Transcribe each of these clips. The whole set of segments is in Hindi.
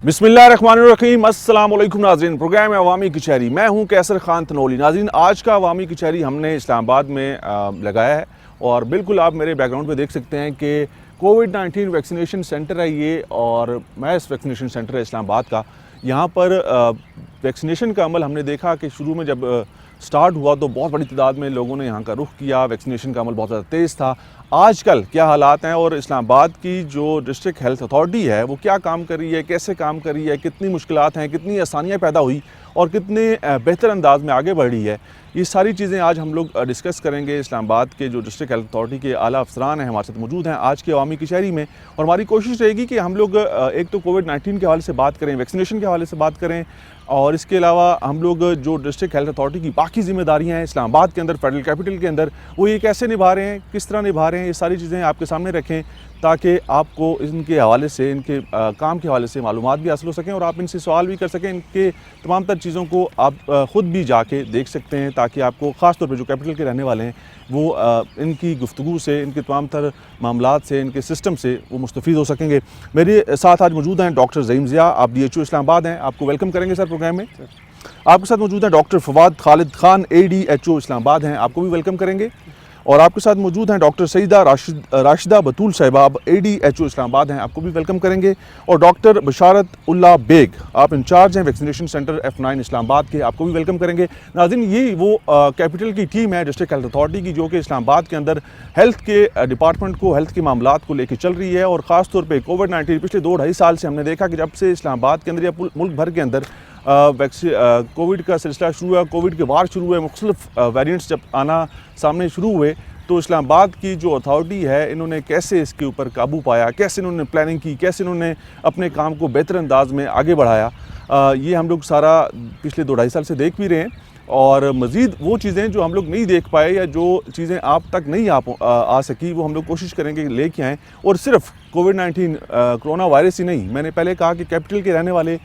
बिस्मिल्लाहिर्रहमानिर्रहीम। अस्सलाम वालेकुम नाज़रीन, प्रोग्राम है अवामी कचहरी। मैं हूं कैसर खान तनोली। नाज़रीन, आज का अवामी कचहरी हमने इस्लामाबाद में लगाया है और बिल्कुल आप मेरे बैकग्राउंड पे देख सकते हैं कि कोविड-19 वैक्सीनेशन सेंटर है ये और मैस वैक्सीनेशन सेंटर है इस्लामाबाद का। यहाँ पर वैक्सीनेशन का अमल हमने देखा कि शुरू में जब स्टार्ट हुआ तो बहुत बड़ी तादाद में लोगों ने यहाँ का रुख किया। वैक्सीनेशन का अमल बहुत ज़्यादा तेज़ था। आजकल क्या हालात हैं और इस्लामाबाद की जो डिस्ट्रिक्ट हेल्थ अथॉरिटी है वो क्या काम कर रही है, कैसे काम कर रही है, कितनी मुश्किलात हैं, कितनी आसानियाँ पैदा हुई और कितने बेहतर अंदाज में आगे बढ़ रही है, ये सारी चीज़ें आज हम लोग डिस्कस करेंगे। इस्लामाबाद के जो डिस्ट्रिक्ट हेल्थ अथॉरिटी के आला अफसरान हैं हमारे साथ मौजूद हैं आज के अवामी कचहरी में और हमारी कोशिश रहेगी कि हम लोग एक तो कोविड-19 के हवाले से बात करें, वैक्सीनेशन के हवाले से बात करें और इसके अलावा हम लोग जो डिस्ट्रिक्ट हेल्थ अथॉरिटी की बाकी जिम्मेदारियां हैं इस्लामाबाद के अंदर, फेडरल कैपिटल के अंदर, वो ये कैसे निभा रहे हैं, किस तरह निभा रहे हैं, ये सारी चीज़ें आपके सामने रखें ताकि आपको इनके हवाले से, इनके काम के हवाले से मालूमात भी हासिल हो सकें और आप इनसे सवाल भी कर सकें। इनके तमाम तर चीज़ों को आप ख़ुद भी जाके देख सकते हैं ताकि आपको ख़ास तौर पे जो कैपिटल के रहने वाले हैं वो इनकी गुफ्तगू से, इनके तमाम तर मामलात से, इनके सिस्टम से वो मुस्तफ़ीद हो सकेंगे। मेरे साथ आज मौजूद हैं डॉक्टर ज़हीम ज़िया, आप DHO इस्लामाबाद हैं, आपको वेलकम करेंगे सर प्रोग्राम में। आपके साथ मौजूद हैं डॉक्टर फवाद खालिद खान, ADHO इस्लामाबाद हैं, आपको भी वेलकम करेंगे। और आपके साथ मौजूद हैं डॉक्टर सईदा राशिदा बतूल साहिबा, ADHO इस्लामाबाद हैं, आपको भी वेलकम करेंगे। और डॉक्टर बशारत उल्ला बेग, आप इंचार्ज हैं वैक्सीनेशन सेंटर F9 इस्लामाबाद के, आपको भी वेलकम करेंगे। नाज़रीन, ये वो कैपिटल की टीम है डिस्ट्रिक्ट हेल्थ अथॉरिटी की जो कि इस्लामाबाद के अंदर हेल्थ के डिपार्टमेंट को, हेल्थ के मामलात को लेकर चल रही है और ख़ास तौर पर कोविड-19 पिछले 2-2.5 साल से हमने देखा कि जब से इस्लामाबाद के अंदर या मुल्क भर के अंदर कोविड का सिलसिला शुरू हुआ, कोविड के बाद शुरू हुए, मुख्तलिफ वेरिएंट्स जब आना सामने शुरू हुए तो इस्लामाबाद की जो अथॉरिटी है इन्होंने कैसे इसके ऊपर काबू पाया, कैसे इन्होंने प्लानिंग की, कैसे इन्होंने अपने काम को बेहतर अंदाज में आगे बढ़ाया, ये हम लोग सारा पिछले 2-2.5 साल से देख भी रहे हैं। और मज़ीद वो चीज़ें जो हम लोग नहीं देख पाए या जो चीज़ें आप तक नहीं आ सकी वो हम लोग कोशिश करेंगे लेके आएँ। और सिर्फ कोविड-19 कोरोना वायरस ही नहीं, मैंने पहले कहा कि कैपिटल के रहने वाले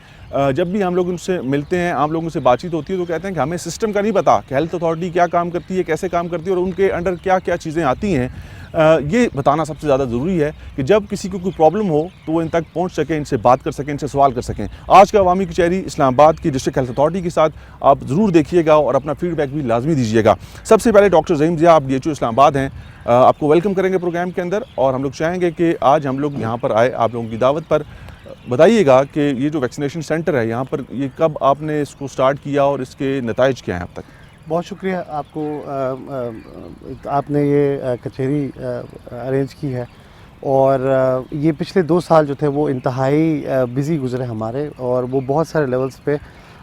जब भी हम लोग उनसे मिलते हैं, आम लोगों से बातचीत होती है तो कहते हैं कि हमें सिस्टम का नहीं पता कि हेल्थ अथॉरिटी क्या काम करती है, कैसे काम करती है और उनके अंडर क्या क्या चीज़ें आती हैं। ये बताना सबसे ज़्यादा ज़रूरी है कि जब किसी को कोई प्रॉब्लम हो तो वो इन तक पहुंच सकें, इनसे बात कर सकें, इनसे सवाल कर सकें। आज का अवामी कचहरी इस्लामाबाद की डिस्ट्रिक्ट हेल्थ अथॉरिटी के साथ आप ज़रूर देखिएगा और अपना फीडबैक भी लाजमी दीजिएगा। सबसे पहले डॉक्टर ज़हीम ज़िया, आप DHO इस्लामाबाद हैं, आपको वेलकम करेंगे प्रोग्राम के अंदर और हम लोग चाहेंगे कि आज हम लोग यहाँ पर आए आप लोगों की दावत पर। बताइएगा कि ये जो वैक्सीनेशन सेंटर है यहाँ पर, ये कब आपने इसको स्टार्ट किया और इसके नताइज क्या हैं अब तक? बहुत शुक्रिया आपको, आपने ये कचहरी अरेंज की है और ये पिछले 2 साल जो थे वो इंतहाई बिज़ी गुजरे हमारे और वो बहुत सारे लेवल्स पे।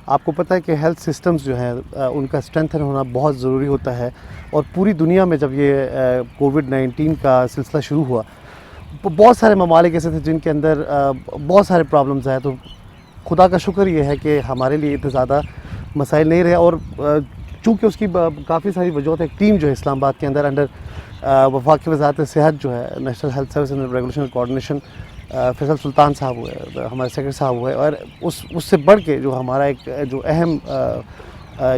आपको पता है कि हेल्थ सिस्टम्स जो हैं उनका स्ट्रेंथन होना बहुत ज़रूरी होता है और पूरी दुनिया में जब ये कोविड-19 का सिलसिला शुरू हुआ बहुत सारे ममालिक ऐसे थे जिनके अंदर बहुत सारे प्रॉब्लम्स आए। तो खुदा का शुक्र ये है कि हमारे लिए इतने ज़्यादा मसाइल नहीं रहे और चूँकि उसकी काफ़ी सारी वजूहत है। एक टीम जो है इस्लामाबाद के अंदर अंडर वफाकी वज़ारत सेहत जो है, national health service and regulation coordination, Faisal Sultan साहब हुए, हमारे सेक्रेटरी साहब हुए और उससे बढ़ के जो हमारा एक जो अहम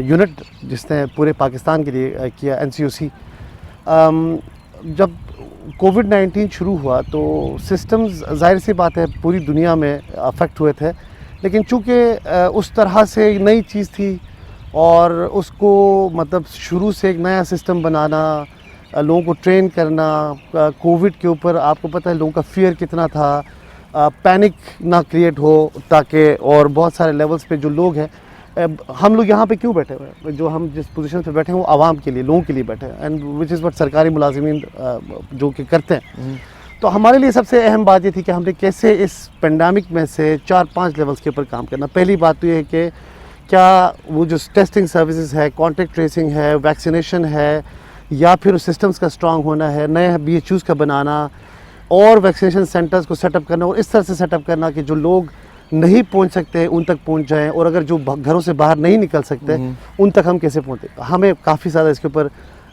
यूनिट जिसने पूरे पाकिस्तान के लिए किया, NCOC। जब कोविड-19 शुरू हुआ तो सिस्टम्स ज़ाहिर सी बात है पूरी दुनिया में अफेक्ट हुए थे, लेकिन चूँकि उस तरह से एक नई चीज़ थी और उसको मतलब शुरू से एक नया सिस्टम बनाना, लोगों को ट्रेन करना, कोविड के ऊपर आपको पता है लोगों का फ़ियर कितना था, पैनिक ना क्रिएट हो ताकि, और बहुत सारे लेवल्स पे जो लोग हैं, हम लोग यहाँ पे क्यों बैठे हुए हैं, जो हम जिस पोजीशन पे बैठे हैं वो आवाम के लिए, लोगों के लिए बैठे हैं एंड विच इज़ व्हाट सरकारी मुलाजिमीन जो कि करते हैं। तो हमारे लिए सबसे अहम बात ये थी कि हमने कैसे इस पेंडेमिक में से 4-5 लेवल्स के ऊपर काम करना। पहली बात तो ये है कि क्या वो जो टेस्टिंग सर्विसेज है, कॉन्टैक्ट ट्रेसिंग है, वैक्सीनेशन है, या फिर उस सिस्टम्स का स्ट्रॉन्ग होना है, नए BHUs का बनाना और वैक्सीनेशन सेंटर्स को सेटअप करना और इस तरह से सेटअप करना कि जो लोग नहीं पहुंच सकते उन तक पहुंच जाएं और अगर जो घरों से बाहर नहीं निकल सकते उन तक हम कैसे पहुंचे। हमें काफ़ी ज़्यादा इसके ऊपर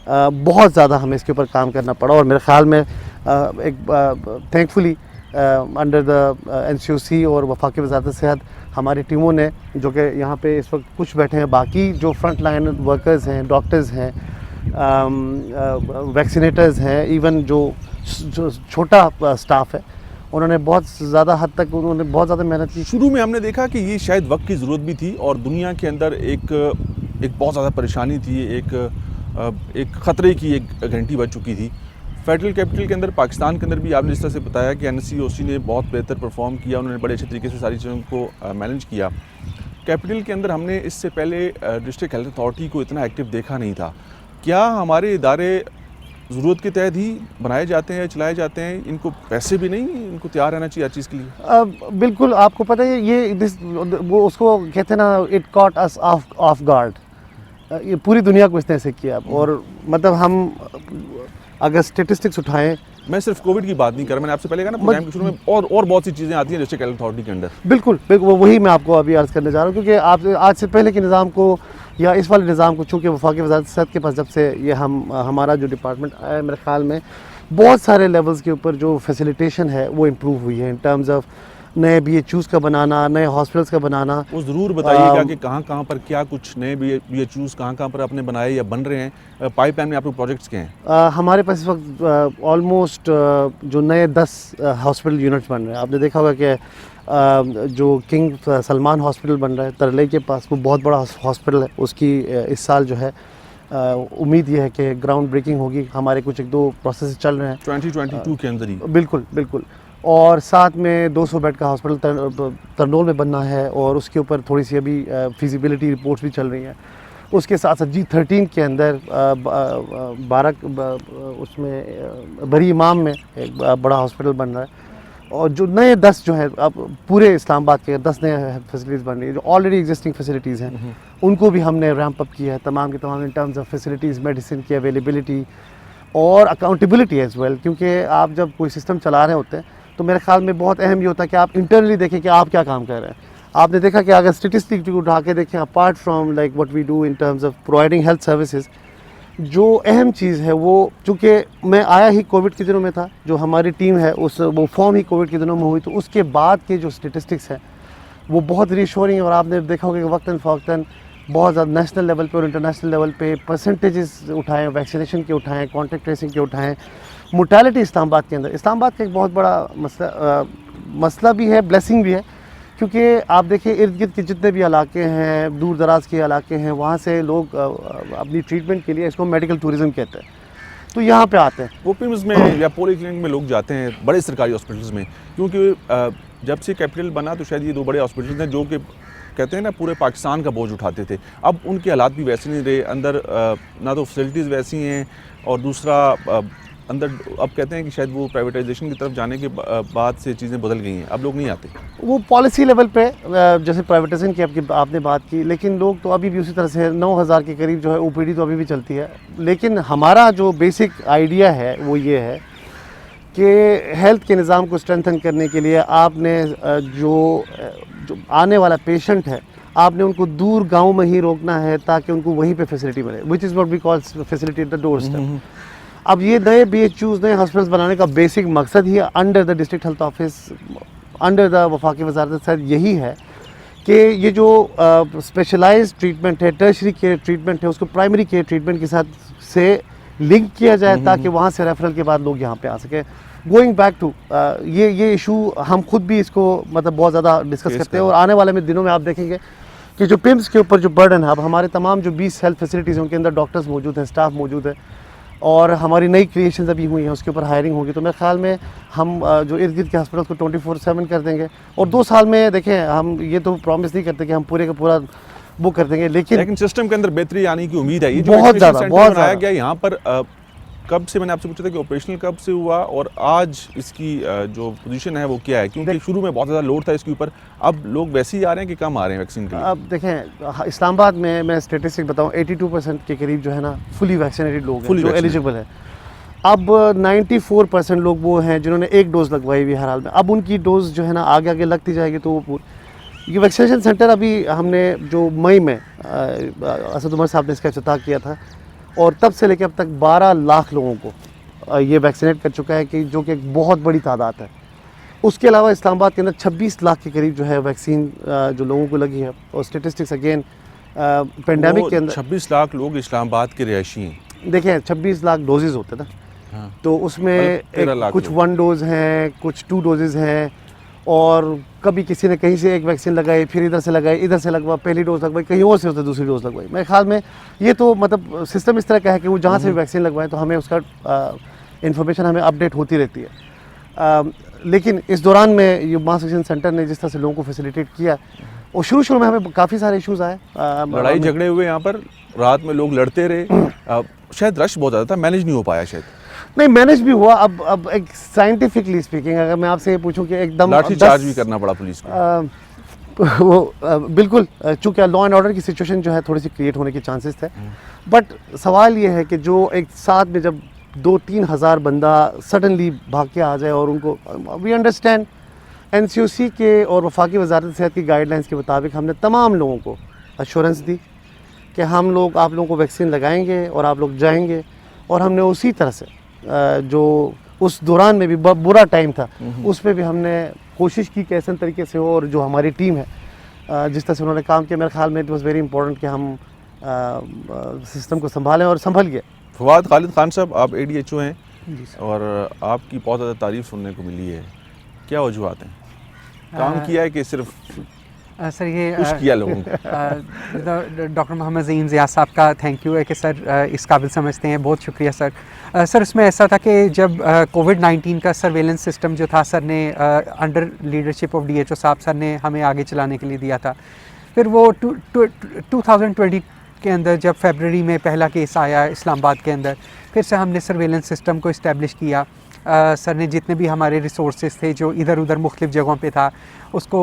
बहुत ज़्यादा हमें इसके ऊपर काम करना पड़ा और मेरे ख़्याल में एक थैंकफुली अंडर द NCOC और वफाकी वज़ारत सेहत हमारी टीमों ने, जो कि यहाँ पे इस वक्त कुछ बैठे हैं, बाकी जो फ्रंट लाइन वर्कर्स हैं, डॉक्टर्स हैं, वैक्सीनेटर्स हैं, इवन जो छोटा स्टाफ है, उन्होंने बहुत ज़्यादा हद तक उन्होंने बहुत ज़्यादा मेहनत की। शुरू में हमने देखा कि ये शायद वक्त की ज़रूरत भी थी और दुनिया के अंदर एक बहुत ज़्यादा परेशानी थी, एक ख़तरे की एक घंटी बज चुकी थी। फेडरल कैपिटल के अंदर, पाकिस्तान के अंदर भी आपने जिस तरह से बताया कि NSCOC ने बहुत बेहतर परफॉर्म किया, उन्होंने बड़े अच्छे तरीके से सारी चीज़ों को मैनेज किया। कैपिटल के अंदर हमने इससे पहले डिस्ट्रिक्ट हेल्थ अथॉरिटी को इतना एक्टिव देखा नहीं था। क्या हमारे इदारे ज़रूरत के तहत ही बनाए जाते हैं, चलाए जाते हैं? इनको पैसे भी नहीं, इनको तैयार रहना चाहिए हर चीज़ के लिए? बिल्कुल, आपको पता है वो उसको कहते हैं ना, it caught us of guard. ये पूरी दुनिया को इसने ऐसे किया। और मतलब हम अगर स्टेटिस्टिक्स उठाएं, मैं सिर्फ कोविड की बात नहीं कर रहा, मैंने आपसे पहले कहा ना प्रोग्राम के शुरू में और बहुत सी चीज़ें आती हैं डिस्ट्रिक्ट हेल्थ अथॉरिटी के अंदर। बिल्कुल वही मैं आपको अभी अर्ज़ करने जा रहा हूँ, क्योंकि आप आज से पहले के निज़ाम को या इस वाले निज़ाम को, चूँकि वफाकी वज़ारत सेहत के पास जब से ये हमारा जो डिपार्टमेंट आया है, मेरे ख्याल में बहुत सारे लेवल्स के ऊपर जो फैसिलिटेशन है वो इम्प्रूव हुई है इन टर्म्स ऑफ नए BHUs का बनाना, नए हॉस्पिटल्स का बनाना। वो ज़रूर बताइएगा कि कहाँ पर क्या कुछ नए BHUs कहाँ पर आपने बनाए या बन रहे हैं, पाइपलाइन में आपके प्रोजेक्ट्स के हैं? हमारे पास इस वक्त ऑलमोस्ट जो नए 10 हॉस्पिटल यूनिट्स बन रहे हैं। आपने देखा होगा कि जो किंग सलमान हॉस्पिटल बन रहा है तरलई के पास, वो बहुत बड़ा हॉस्पिटल है। उसकी इस साल जो है उम्मीद ये है कि ग्राउंड ब्रेकिंग होगी। हमारे कुछ 1-2 प्रोसेस चल रहे हैं 2022 के अंदर ही। बिल्कुल। और साथ में 200 बेड का हॉस्पिटल तरनोल में बनना है, और उसके ऊपर थोड़ी सी अभी फिजिबिलिटी रिपोर्ट्स भी चल रही हैं। उसके साथ साथ G13 के अंदर उसमें बरी इमाम में एक बड़ा हॉस्पिटल बन रहा है। और जो नए 10 जो है, अब पूरे इस्लामाबाद के 10 नए फैसिलिटीज़ बन रही है। जो ऑलरेडी एग्जिस्टिंग फैसिलिटीज़ हैं उनको भी हमने रैंप अप किया है, तमाम के तमाम इन टर्म्स ऑफ फैसिलिटीज़, मेडिसिन की अवेलेबिलिटी और अकाउंटेबिलिटी एज वेल। क्योंकि आप जब कोई सिस्टम चला रहे होते हैं तो मेरे ख्याल में बहुत अहम ये होता है कि आप इंटरनली देखें कि आप क्या काम कर रहे हैं। आपने देखा कि अगर स्टेटिस्टिक उठा के देखें, apart from like what we do in terms of providing health services, जो अहम चीज़ है वो, चूँकि मैं आया ही कोविड के दिनों में था, जो हमारी टीम है वो फॉर्म ही कोविड के दिनों में हुई, तो उसके बाद के जो स्टेटिस्टिक्स हैं वो बहुत रीशोरिंग है। और आपने देखा होगा कि वक्तन फ़वक्तन बहुत ज़्यादा नेशनल लेवल पे और इंटरनेशनल लेवल पे परसेंटेजेस उठाएँ, वैक्सीनेशन के उठाएँ, कॉन्टैक्ट ट्रेसिंग के उठाएँ, मोर्टेलिटी इस्लामाबाद के अंदर। इस्लामाबाद का एक बहुत बड़ा मसला भी है, ब्लेसिंग भी है, क्योंकि आप देखिए इर्द गिर्द के जितने भी इलाके हैं, दूर दराज के इलाके हैं, वहाँ से लोग अपनी ट्रीटमेंट के लिए, इसको मेडिकल टूरिज़म कहते हैं, तो यहाँ पे आते हैं। ओपीएम्स में या पॉली क्लिनिक में लोग जाते हैं, बड़े सरकारी हॉस्पिटल्स में, क्योंकि जब से कैपिटल बना तो शायद ये 2 बड़े हॉस्पिटल्स हैं जो कि कहते हैं ना पूरे पाकिस्तान का बोझ उठाते थे। अब उनके हालात भी वैसे नहीं रहे, अंदर ना तो फैसिलिटीज़ वैसी हैं, और दूसरा अंदर अब कहते हैं कि शायद वो प्राइवेटाइजेशन की तरफ जाने के बाद से चीज़ें बदल गई हैं, अब लोग नहीं आते। वो पॉलिसी लेवल पे जैसे प्राइवेटाइजेशन की आपने बात की, लेकिन लोग तो अभी भी उसी तरह से 9000 के करीब जो है OPD तो अभी भी चलती है। लेकिन हमारा जो बेसिक आइडिया है वो ये है कि हेल्थ के निज़ाम को स्ट्रेंथन करने के लिए आपने जो आने वाला पेशेंट है, आपने उनको दूर गांव में ही रोकना है ताकि उनको वहीं पे फैसिलिटी मिले, which is what we call facility at the door step. अब ये नए BHUs, नए हॉस्पिटल्स बनाने का बेसिक मकसद ही under the district health office, under the वफाकी वज़ारत सेहत यही है कि ये जो स्पेशलाइज्ड ट्रीटमेंट है, टर्शरी केयर ट्रीटमेंट है, उसको प्राइमरी केयर ट्रीटमेंट के साथ से लिंक किया जाए ताकि वहाँ से रेफरल के बाद लोग यहाँ पे आ सकें। गोइंग बैक टू ये इशू हम खुद भी इसको मतलब बहुत ज़्यादा डिस्कस करते हैं, और आने वाले दिनों में आप देखेंगे कि जो PIMS के ऊपर जो बर्डन है, अब हमारे तमाम जो 20 हेल्थ फैसिलिटीज़ हैं उनके अंदर डॉक्टर्स मौजूद हैं, स्टाफ मौजूद है, और हमारी नई क्रिएशंस अभी हुई हैं, उसके ऊपर हायरिंग होगी। तो मेरे ख्याल में हम जो इर्द गिर्द के हॉस्पिटल को 24/7 कर देंगे, और 2 साल में देखें, हम ये तो प्रॉमिस नहीं करते कि हम पूरे का पूरा बुक कर देंगे, लेकिन सिस्टम के अंदर बेहतरी आने की उम्मीद है। ये बहुत ज़्यादा बनाया गया यहाँ पर, कब से, मैंने आपसे पूछा था कि ऑपरेशनल कब से हुआ और आज इसकी जो पोजीशन है वो क्या है? क्योंकि शुरू में बहुत ज़्यादा लोड था इसके ऊपर, अब लोग वैसे ही आ रहे हैं कि कम आ रहे हैं वैक्सीन के लिए? अब देखें, इस्लामाबाद में मैं स्टेटिस्टिक बताऊं, 82% के करीब जो है ना फुली वैक्सीनेटेड लोग हैं जो एलिजिबल है। अब 94% लोग वो हैं जिन्होंने 1 डोज़ लगवाई हुई हर हाल में। अब उनकी डोज़ जो है ना आगे आगे लगती जाएगी, तो वो ये वैक्सीनेशन सेंटर अभी हमने जो मई में असद उमर साहब ने इसका इफ्तिताह किया था, और तब से लेकर अब तक 12 लाख लोगों को ये वैक्सीनेट कर चुका है, कि जो कि एक बहुत बड़ी तादाद है। उसके अलावा इस्लामाबाद के अंदर 26 लाख के करीब जो है वैक्सीन जो लोगों को लगी है, और स्टेटिस्टिक्स अगेन पेंडेमिक के अंदर 26 लाख लोग इस्लामाबाद के रिहायशी हैं। देखें 26 लाख डोजेज़ होते ना, हाँ। तो उसमें मतलब 13 लाख कुछ लोग। 1 डोज हैं, कुछ 2 डोजेज़ हैं, और कभी किसी ने कहीं से एक वैक्सीन लगाई, फिर इधर से लगाई, इधर से लगवा, पहली डोज लगवाई, कहीं और से उसने दूसरी डोज लगवाई। मेरे ख्याल में ये तो मतलब सिस्टम इस तरह का है कि वो जहाँ से भी वैक्सीन लगवाएं तो हमें उसका इन्फॉर्मेशन हमें अपडेट होती रहती है। लेकिन इस दौरान में ये मास वैक्सीन सेंटर ने जिस तरह से लोगों को फैसिलिटेट किया, और शुरू में हमें काफ़ी सारे इश्यूज़ आए। लड़ाई झगड़े हुए यहाँ पर, रात में लोग लड़ते रहे, शायद रश बहुत ज़्यादा था, मैनेज नहीं हो पाया शायद। नहीं, मैनेज भी हुआ। अब एक साइंटिफिकली स्पीकिंग अगर मैं आपसे ये पूछूं कि एकदम लाठी चार्ज भी करना पड़ा पुलिस को। बिल्कुल, चूँकि लॉ एंड ऑर्डर की सिचुएशन जो है थोड़ी सी क्रिएट होने के चांसेस थे, बट सवाल ये है कि जो एक साथ में जब 2-3 हज़ार बंदा सडनली भाग के आ जाए, और उनको वी अंडरस्टैंड NCOC के और वफाकी वजारत सेहत की गाइडलाइंस के मुताबिक हमने तमाम लोगों को अश्योरेंस दी कि हम लोग आप लोगों को वैक्सीन लगाएंगे और आप लोग जाएंगे, और हमने उसी तरह से जो उस दौरान में भी बुरा टाइम था उस पर भी हमने कोशिश की कि ऐसे तरीके से हो, और जो हमारी टीम है जिस तरह से उन्होंने काम किया, मेरे ख्याल में इट वॉज़ वेरी इंपॉर्टेंट कि हम सिस्टम को संभालें, और संभल गए। फवाद खालिद खान साहब, आप ADHO हैं और आपकी बहुत ज़्यादा तारीफ़ सुनने को मिली है, क्या वजूहत हैं? काम किया है कि सिर्फ सर ये कुछ किया लोगों को? डॉक्टर मोहम्मद ज़हीन ज़िया साहब का थैंक यू है कि सर इस काबिल समझते हैं, बहुत शुक्रिया सर। सर उसमें ऐसा था कि जब कोविड-19 का सर्वेलेंस सिस्टम जो था सर ने अंडर लीडरशिप ऑफ DHO साहब सर ने हमें आगे चलाने के लिए दिया था। फिर वो 2020 के अंदर जब फरवरी में पहला केस आया इस्लामाबाद के अंदर, फिर से हमने सर्वेलेंस सिस्टम को इस्टेब्लिश किया। सर ने जितने भी हमारे रिसोर्सेज थे जो इधर उधर मुख्तलिफ़ जगहों पे था, उसको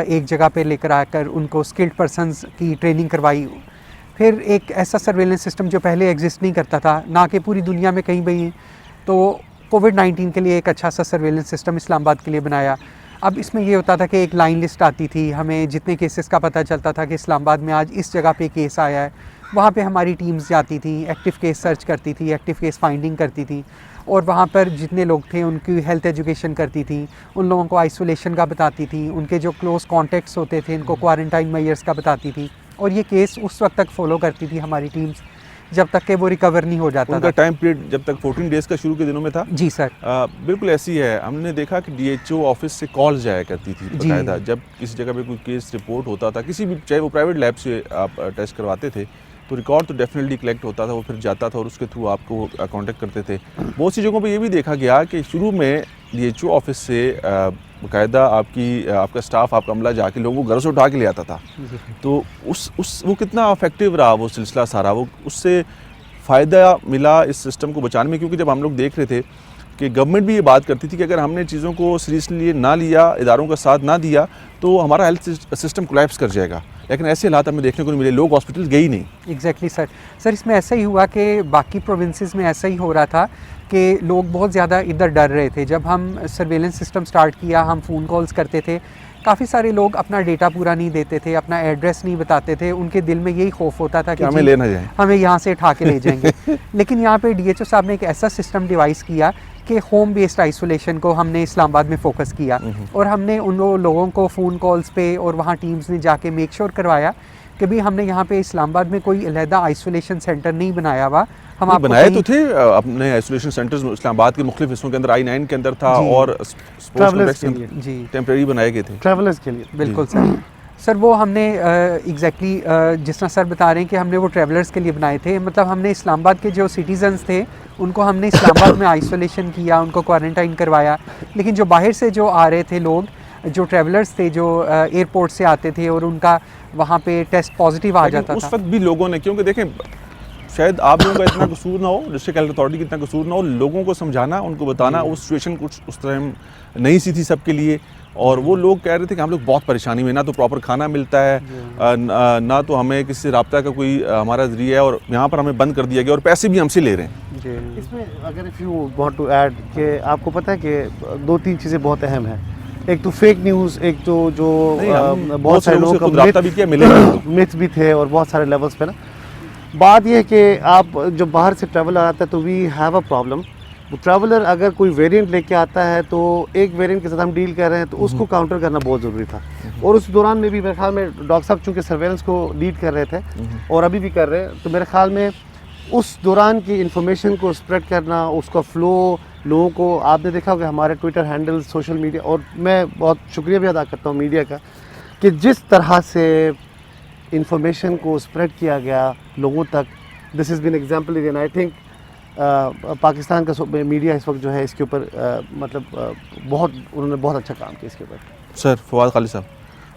एक जगह पे लेकर आकर उनको स्किल्ड पर्सनस की ट्रेनिंग करवाई। फिर एक ऐसा सर्वेलेंस सिस्टम जो पहले एग्जिस्ट नहीं करता था, ना कि पूरी दुनिया में कहीं भी, तो कोविड-19 के लिए एक अच्छा सा सर्वेलेंस सिस्टम इस्लामाबाद के लिए बनाया। अब इसमें ये होता था कि एक लाइन लिस्ट आती थी, हमें जितने केसेस का पता चलता था कि इस्लामाबाद में आज इस जगह पे केस आया है, वहाँ पे हमारी टीम्स जाती थी, एक्टिव केस सर्च करती थी, एक्टिव केस फाइंडिंग करती थी, और वहाँ पर जितने लोग थे उनकी हेल्थ एजुकेशन करती थी, उन लोगों को आइसोलेशन का बताती थी, उनके जो क्लोज कॉन्टेक्ट्स होते थे उनको क्वारंटाइन मेजर्स का बताती थी, और ये केस उस वक्त तक फॉलो करती थी हमारी टीम्स जब तक कि वो रिकवर नहीं हो जाता उनका था। टाइम पीरियड जब तक 14 डेज़ का शुरू के दिनों में था। जी सर। बिल्कुल ऐसी है, हमने देखा कि DHO ऑफिस से कॉल जाया करती थी बाकायदा, जब किसी जगह पे कोई केस रिपोर्ट होता था, किसी भी, चाहे वो प्राइवेट लैब से आप टेस्ट करवाते थे, तो रिकॉर्ड तो डेफिनेटली कलेक्ट होता था, वो फिर जाता था और उसके थ्रू आपको कांटेक्ट करते थे। बहुत सी जगहों पे ये भी देखा गया कि शुरू में DHO ऑफिस से बाकायदा आपका स्टाफ, आपका अमला जाके लोगों को घर से उठा के ले आता था। तो वो कितना इफेक्टिव रहा वो सिलसिला सारा, वो उससे फ़ायदा मिला इस सिस्टम को बचाने में, क्योंकि जब हम लोग देख रहे थे कि गवर्नमेंट भी ये बात करती थी कि अगर हमने चीज़ों को सीरियसली ना लिया, इदारों का साथ ना दिया, तो हमारा हेल्थ सिस्टम कोलैप्स कर जाएगा। लेकिन ऐसे हालात हमें देखने को नहीं मिले, लोग हॉस्पिटल गए ही नहीं। Exactly sir. सर इसमें ऐसा ही हुआ कि बाकी प्रोविंसेस में ऐसा ही हो रहा था कि लोग बहुत ज़्यादा इधर डर रहे थे। जब हम सर्वेलेंस सिस्टम स्टार्ट किया, हम फ़ोन कॉल्स करते थे, काफ़ी सारे लोग अपना डेटा पूरा नहीं देते थे, अपना एड्रेस नहीं बताते थे, उनके दिल में यही खौफ होता था कि हमें लेना जाए, हमें यहाँ से उठा के ले जाएंगे। लेकिन यहाँ पे DHO साहब ने एक ऐसा सिस्टम डिवाइस किया कि होम बेस्ड आइसोलेशन को हमने इस्लामाबाद में फोकस किया, और हमने उन लोगों को फ़ोन कॉल्स पे और वहाँ टीम्स ने जाके मेक श्योर करवाया कि भी हमने यहाँ पे इस्लामाबाद में कोई अलहदा आइसोलेशन सेंटर नहीं बनाया हुआ। हम आपको बनाए तो थे अपने आइसोलेशन सेंटर्स इस्लामाबाद के मुख्तलिफ हिस्सों के अंदर, I-9 के अंदर था और स्पोर्ट्स कॉम्प्लेक्स के अंदर जी टेम्परेरी बनाए गए थे ट्रैवलर्स के लिए। बिल्कुल सर वो हमने एग्जैक्टली जिस तरह सर बता रहे हैं कि हमने वो ट्रैवलर्स के लिए बनाए थे। मतलब हमने इस्लामाबाद के जो सिटीजन्स थे उनको हमने इस्लामाबाद में आइसोलेशन किया, उनको क्वारंटाइन करवाया। लेकिन जो बाहर से जो आ रहे थे लोग, जो ट्रैवलर्स थे, जो एयरपोर्ट से आते थे और उनका वहाँ पे टेस्ट पॉजिटिव आ जाता था, उस वक्त भी लोगों ने, क्योंकि देखें शायद आप लोगों का इतना कसूर ना हो, डिस्ट्रिक्ट हेल्थ अथॉरिटी का इतना कसूर ना हो, लोगों को समझाना, उनको बताना, वो सिचुएशन कुछ उस तरह नई सी थी सबके लिए, और वो लोग कह रहे थे कि हम लोग बहुत परेशानी में, ना तो प्रॉपर खाना मिलता है, ना तो हमें किसी से रब्ता का कोई हमारा जरिया है, और यहाँ पर हमें बंद कर दिया गया और पैसे भी हमसे ले रहे हैं। इसमें अगर if you want to add कि आपको पता है कि 2-3 चीज़ें बहुत अहम हैं। एक तो फेक न्यूज़, एक तो जो बहुत सारे लोगों का भी किया, मिले मिथ भी थे, और बहुत सारे लेवल्स पे ना। बात यह है कि आप जब बाहर से ट्रैवलर आता है तो we have a problem. Traveller अगर कोई वेरिएंट लेके आता है तो एक वेरिएंट के साथ हम डील कर रहे हैं, तो उसको काउंटर करना बहुत ज़रूरी था। और उस दौरान में भी मेरे ख्याल में डॉक्टर साहब चूँकि सर्वेलेंस को लीड कर रहे थे और अभी भी कर रहे हैं, तो मेरे ख्याल में उस दौरान की इंफॉर्मेशन को स्प्रेड करना, उसका फ़्लो लोगों को, आपने देखा होगा हमारे ट्विटर हैंडल, सोशल मीडिया, और मैं बहुत शुक्रिया भी अदा करता हूँ मीडिया का कि जिस तरह से इंफॉर्मेशन को स्प्रेड किया गया लोगों तक, this is been example in I think Pakistan का मीडिया इस वक्त जो है इसके ऊपर उन्होंने बहुत अच्छा काम किया इसके ऊपर। सर फवाद खालिद साहब,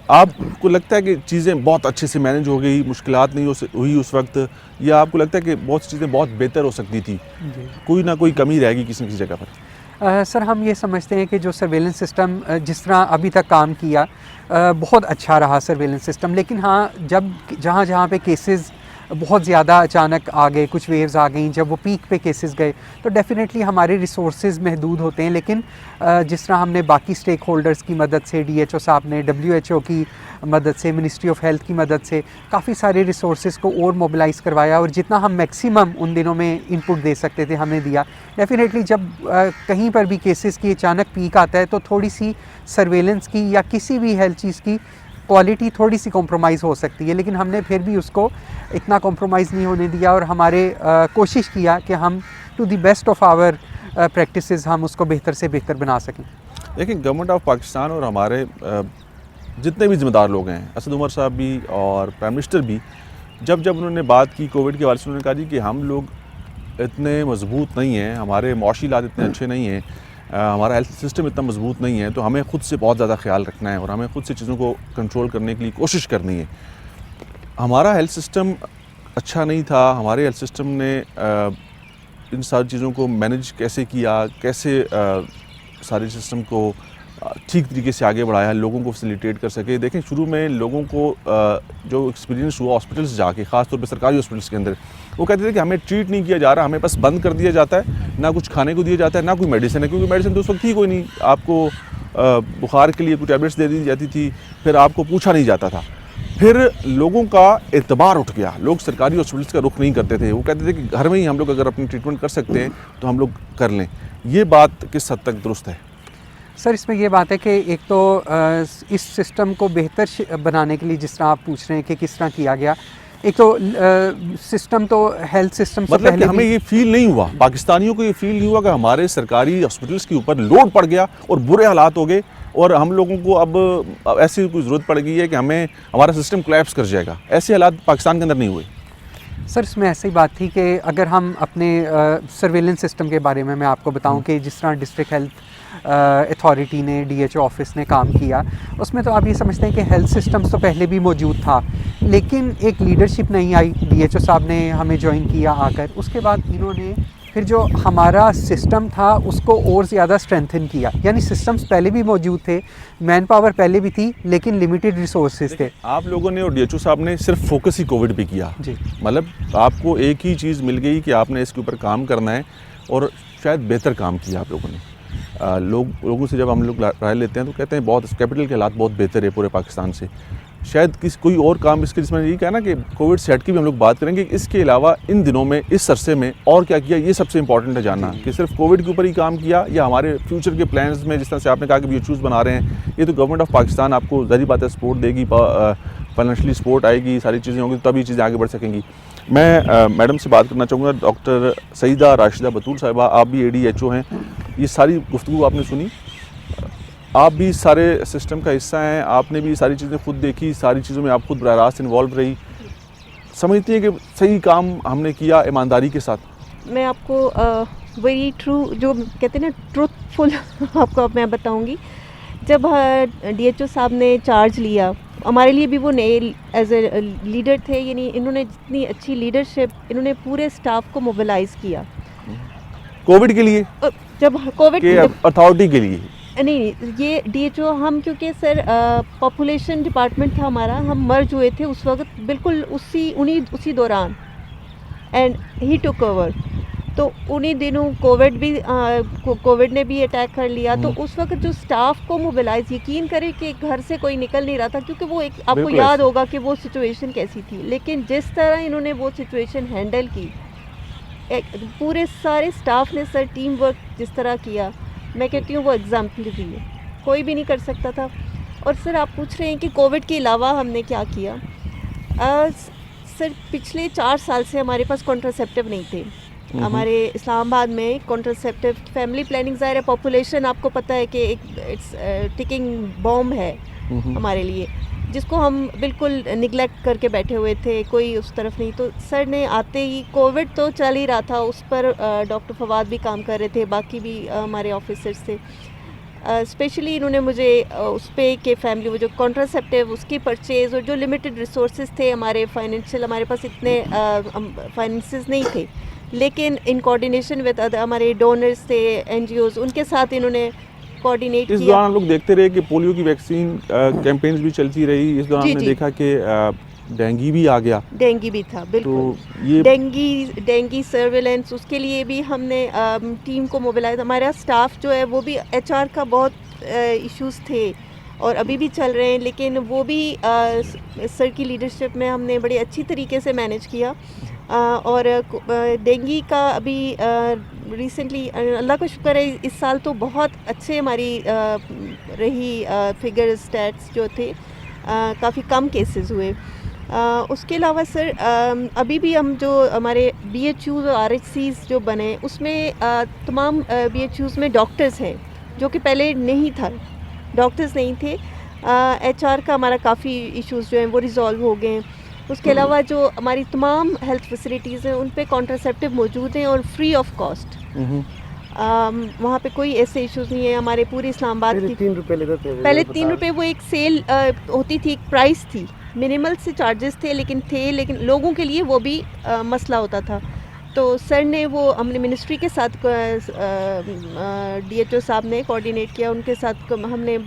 आपको लगता है कि चीज़ें बहुत अच्छे से मैनेज हो गई, मुश्किलात नहीं हुई उस वक्त, या आपको लगता है कि बहुत सी चीज़ें बहुत बेहतर हो सकती थी, कोई ना कोई कमी रहेगी किसी न किसी जगह पर? सर हम ये समझते हैं कि जो सर्वेलेंस सिस्टम जिस तरह अभी तक काम किया बहुत अच्छा रहा सर्वेलेंस सिस्टम, लेकिन हाँ जब जहाँ जहाँ पे केसेस बहुत ज़्यादा अचानक आ गए, कुछ वेव्स आ गई, जब वो पीक पे केसेस गए तो डेफिनेटली हमारे रिसोर्सेज महदूद होते हैं। लेकिन जिस तरह हमने बाकी स्टेक होल्डर्स की मदद से, DHO साहब ने, WHO की मदद से, मिनिस्ट्री ऑफ हेल्थ की मदद से काफ़ी सारे रिसोर्सेज को और मोबिलाइज़ करवाया, और जितना हम मैक्सिमम उन दिनों में इनपुट दे सकते थे हमने दिया। डेफिनेटली जब कहीं पर भी केसेस की अचानक पीक आता है तो थोड़ी सी सर्वेलेंस की या किसी भी हेल्थ चीज़ की क्वालिटी थोड़ी सी कॉम्प्रोमाइज़ हो सकती है, लेकिन हमने फिर भी उसको इतना कॉम्प्रोमाइज़ नहीं होने दिया, और हमारे कोशिश किया कि हम to the best of our practices हम उसको बेहतर से बेहतर बना सकें। लेकिन गवर्नमेंट ऑफ पाकिस्तान और हमारे जितने भी ज़िम्मेदार लोग हैं, असद उमर साहब भी और प्राइम मिनिस्टर भी, जब उन्होंने बात की कोविड के हवाले से, उन्होंने कहा जी कि हम लोग इतने मजबूत नहीं हैं, हमारे माशी हालात इतने अच्छे नहीं हैं, हमारा हेल्थ सिस्टम इतना मजबूत नहीं है, तो हमें ख़ुद से बहुत ज़्यादा ख्याल रखना है और हमें ख़ुद से चीज़ों को कंट्रोल करने के लिए कोशिश करनी है। हमारा हेल्थ सिस्टम अच्छा नहीं था, हमारे हेल्थ सिस्टम ने इन सारी चीज़ों को मैनेज कैसे किया, कैसे सारे सिस्टम को ठीक तरीके से आगे बढ़ाया, लोगों को फैसिलिटेट कर सके। देखें शुरू में लोगों को जो एक्सपीरियंस हुआ हॉस्पिटल्स जाके, ख़ास तौर पे सरकारी हॉस्पिटल्स के अंदर, वो कहते थे कि हमें ट्रीट नहीं किया जा रहा, हमें बस बंद कर दिया जाता है, ना कुछ खाने को दिया जाता है, ना कोई मेडिसिन है, क्योंकि मेडिसिन तो उस वक्त ही कोई नहीं, आपको बुखार के लिए कुछ टैबलेट्स दे दी जाती थी, फिर आपको पूछा नहीं जाता था। फिर लोगों का एतबार उठ गया, लोग सरकारी हॉस्पिटल्स का रुख नहीं करते थे, वो कहते थे कि घर में ही हम लोग अगर अपनी ट्रीटमेंट कर सकते हैं तो हम लोग कर लें। ये बात किस हद तक दुरुस्त है? सर इसमें ये बात है कि एक तो इस सिस्टम को बेहतर बनाने के लिए जिस तरह आप पूछ रहे हैं कि किस तरह किया गया, एक तो सिस्टम तो हेल्थ सिस्टम से मतलब पहले कि हमें ये फील नहीं हुआ, पाकिस्तानियों को ये फील नहीं हुआ कि हमारे सरकारी हॉस्पिटल्स के ऊपर लोड पड़ गया और बुरे हालात हो गए और हम लोगों को अब ऐसी कोई ज़रूरत पड़ गई है कि हमारा सिस्टम कोलैप्स कर जाएगा। ऐसे हालात पाकिस्तान के अंदर नहीं हुए। सर इसमें ऐसी बात थी कि अगर हम अपने सर्वेलेंस सिस्टम के बारे में मैं आपको बताऊं कि जिस तरह डिस्ट्रिक्ट हेल्थ अथॉरिटी ने, DHO ऑफिस ने काम किया, उसमें तो आप ये समझते हैं कि हेल्थ सिस्टम्स तो पहले भी मौजूद था, लेकिन एक लीडरशिप नहीं आई। DHO साहब ने हमें ज्वाइन किया आकर, उसके बाद इन्होंने फिर जो हमारा सिस्टम था उसको और ज़्यादा स्ट्रेंथन किया। यानी सिस्टम्स पहले भी मौजूद थे, मैन पावर पहले भी थी, लेकिन लिमिटेड रिसोर्सेज थे। आप लोगों ने और DHO साहब ने सिर्फ फोकस ही कोविड पे किया जी, मतलब आपको एक ही चीज़ मिल गई कि आपने इसके ऊपर काम करना है, और शायद बेहतर काम किया आप लोगों ने। लोगों से जब हम लोग राय लेते हैं तो कहते हैं बहुत कैपिटल के हालात बहुत बेहतर है पूरे पाकिस्तान से। शायद कोई और काम इसके, जिसमें यही कहना कि कोविड से हट की भी हम लोग बात करेंगे, इसके अलावा इन दिनों में, इस अरसे में और क्या किया, ये सबसे इंपॉर्टेंट है जानना कि सिर्फ कोविड के ऊपर ही काम किया या हमारे फ्यूचर के प्लान्स में, जिस तरह से आपने कहा कि BHOs बना रहे हैं, ये तो गवर्नमेंट ऑफ पाकिस्तान आपको ज़ाहिर बात है सपोर्ट देगी, फाइनेंशियली सपोर्ट आएगी, सारी चीज़ें होंगी तभी चीज़ें आगे बढ़ सकेंगी। मैं मैडम से बात करना चाहूँगा, डॉक्टर सईदा राशिदा बतूल साहिबा, आप भी ADHO हैं, ये सारी गुफ्तगू आपने सुनी, आप भी सारे सिस्टम का हिस्सा हैं, आपने भी सारी चीज़ें खुद देखी, सारी चीज़ों में आप खुद बराह रास्त इन्वॉल्व रही, समझती हैं कि सही काम हमने किया ईमानदारी के साथ? मैं आपको वेरी ट्रू, जो कहते हैं ना ट्रूथफुल आपको मैं बताऊंगी। जब DHO साहब ने चार्ज लिया, हमारे लिए भी वो नए एज ए लीडर थे, यानी इन्होंने जितनी अच्छी लीडरशिप, इन्होंने पूरे स्टाफ को मोबिलाइज़ किया कोविड के लिए, जब कोविड के अथॉरिटी के लिए नहीं, ये DHO हम, क्योंकि सर पॉपुलेशन डिपार्टमेंट था हमारा, हम मर्ज हुए थे उस वक्त बिल्कुल उसी दौरान, एंड ही टुक ओवर। तो उन्हीं दिनों कोविड ने भी अटैक कर लिया, तो उस वक्त जो स्टाफ को मोबिलाइज, यकीन करें कि घर से कोई निकल नहीं रहा था, क्योंकि वो एक आपको याद होगा कि वो सिचुएशन कैसी थी। लेकिन जिस तरह इन्होंने वो सिचुएशन हैंडल की, पूरे सारे स्टाफ ने सर टीम वर्क जिस तरह किया, मैं कहती हूँ वो एग्जाम्पलरी है, कोई भी नहीं कर सकता था। और सर आप पूछ रहे हैं कि कोविड के अलावा हमने क्या किया। सर पिछले 4 साल से हमारे पास कॉन्ट्रासेप्टिव नहीं थे। हमारे इस्लामाबाद में कॉन्ट्रासेप्टिव फैमिली प्लानिंग ज़ाहिर है, पॉपुलेशन आपको पता है कि एक इट्स टिकिंग बॉम्ब है हमारे लिए, जिसको हम बिल्कुल निगलेक्ट करके बैठे हुए थे, कोई उस तरफ नहीं। तो सर ने आते ही, कोविड तो चल ही रहा था, उस पर डॉक्टर फवाद भी काम कर रहे थे, बाकी भी हमारे ऑफिसर्स थे। स्पेशली इन्होंने मुझे उस पे कि फैमिली वो जो कॉन्ट्रासेप्टिव उसकी परचेज़ और जो लिमिटेड रिसोर्सेज थे हमारे फाइनेंशियल, हमारे पास इतने फाइनेंसेस नहीं थे, लेकिन इन कोऑर्डिनेशन विद हमारे डोनर्स थे, एनजीओज़, उनके साथ इन्होंने कोऑर्डिनेट इस किया। दौरान हम लोग देखते रहे कि पोलियो की वैक्सीन कैंपेन्स भी चलती रही। इस दौरान जी, हमने जी। देखा कि डेंगू भी आ गया। डेंगू भी था, बिल्कुल। तो ये डेंगू सर्वेलेंस, उसके लिए भी हमने टीम को मोबिलाइज, हमारा स्टाफ जो है वो भी एचआर का बहुत इश्यूज थे और अभी भी चल रहे हैं, लेकिन वो भी सर की लीडरशिप में हमने बड़ी अच्छी तरीके से मैनेज किया। और डेंगू का अभी रिसेंटली अल्लाह का शुक्र है इस साल तो बहुत अच्छे हमारी रही फिगर स्टैट्स जो थे, काफ़ी कम केसेस हुए। उसके अलावा सर अभी भी हम जो हमारे BHUs और RHCs जो बने उसमें तमाम BHUs में डॉक्टर्स हैं, जो कि पहले नहीं था, डॉक्टर्स नहीं थे। HR का हमारा काफ़ी इश्यूज़ जो हैं वो रिज़ॉल्व हो गए हैं। उसके अलावा जो हमारी तमाम हेल्थ फैसिलिटीज़ हैं उन पे कॉन्ट्रासेप्टिव मौजूद हैं और फ्री ऑफ कॉस्ट। वहाँ पे कोई ऐसे इश्यूज़ नहीं है। हमारे पूरे इस्लामाबाद पहले की 3 रुपये लेते थे, पहले 3 रुपये वो एक सेल होती थी, एक प्राइस थी, मिनिमल से चार्जेस थे, लेकिन लोगों के लिए वो भी मसला होता था। तो सर ने वो हमने मिनिस्ट्री के साथ DHO साहब ने कोऑर्डिनेट किया, उनके साथ हमने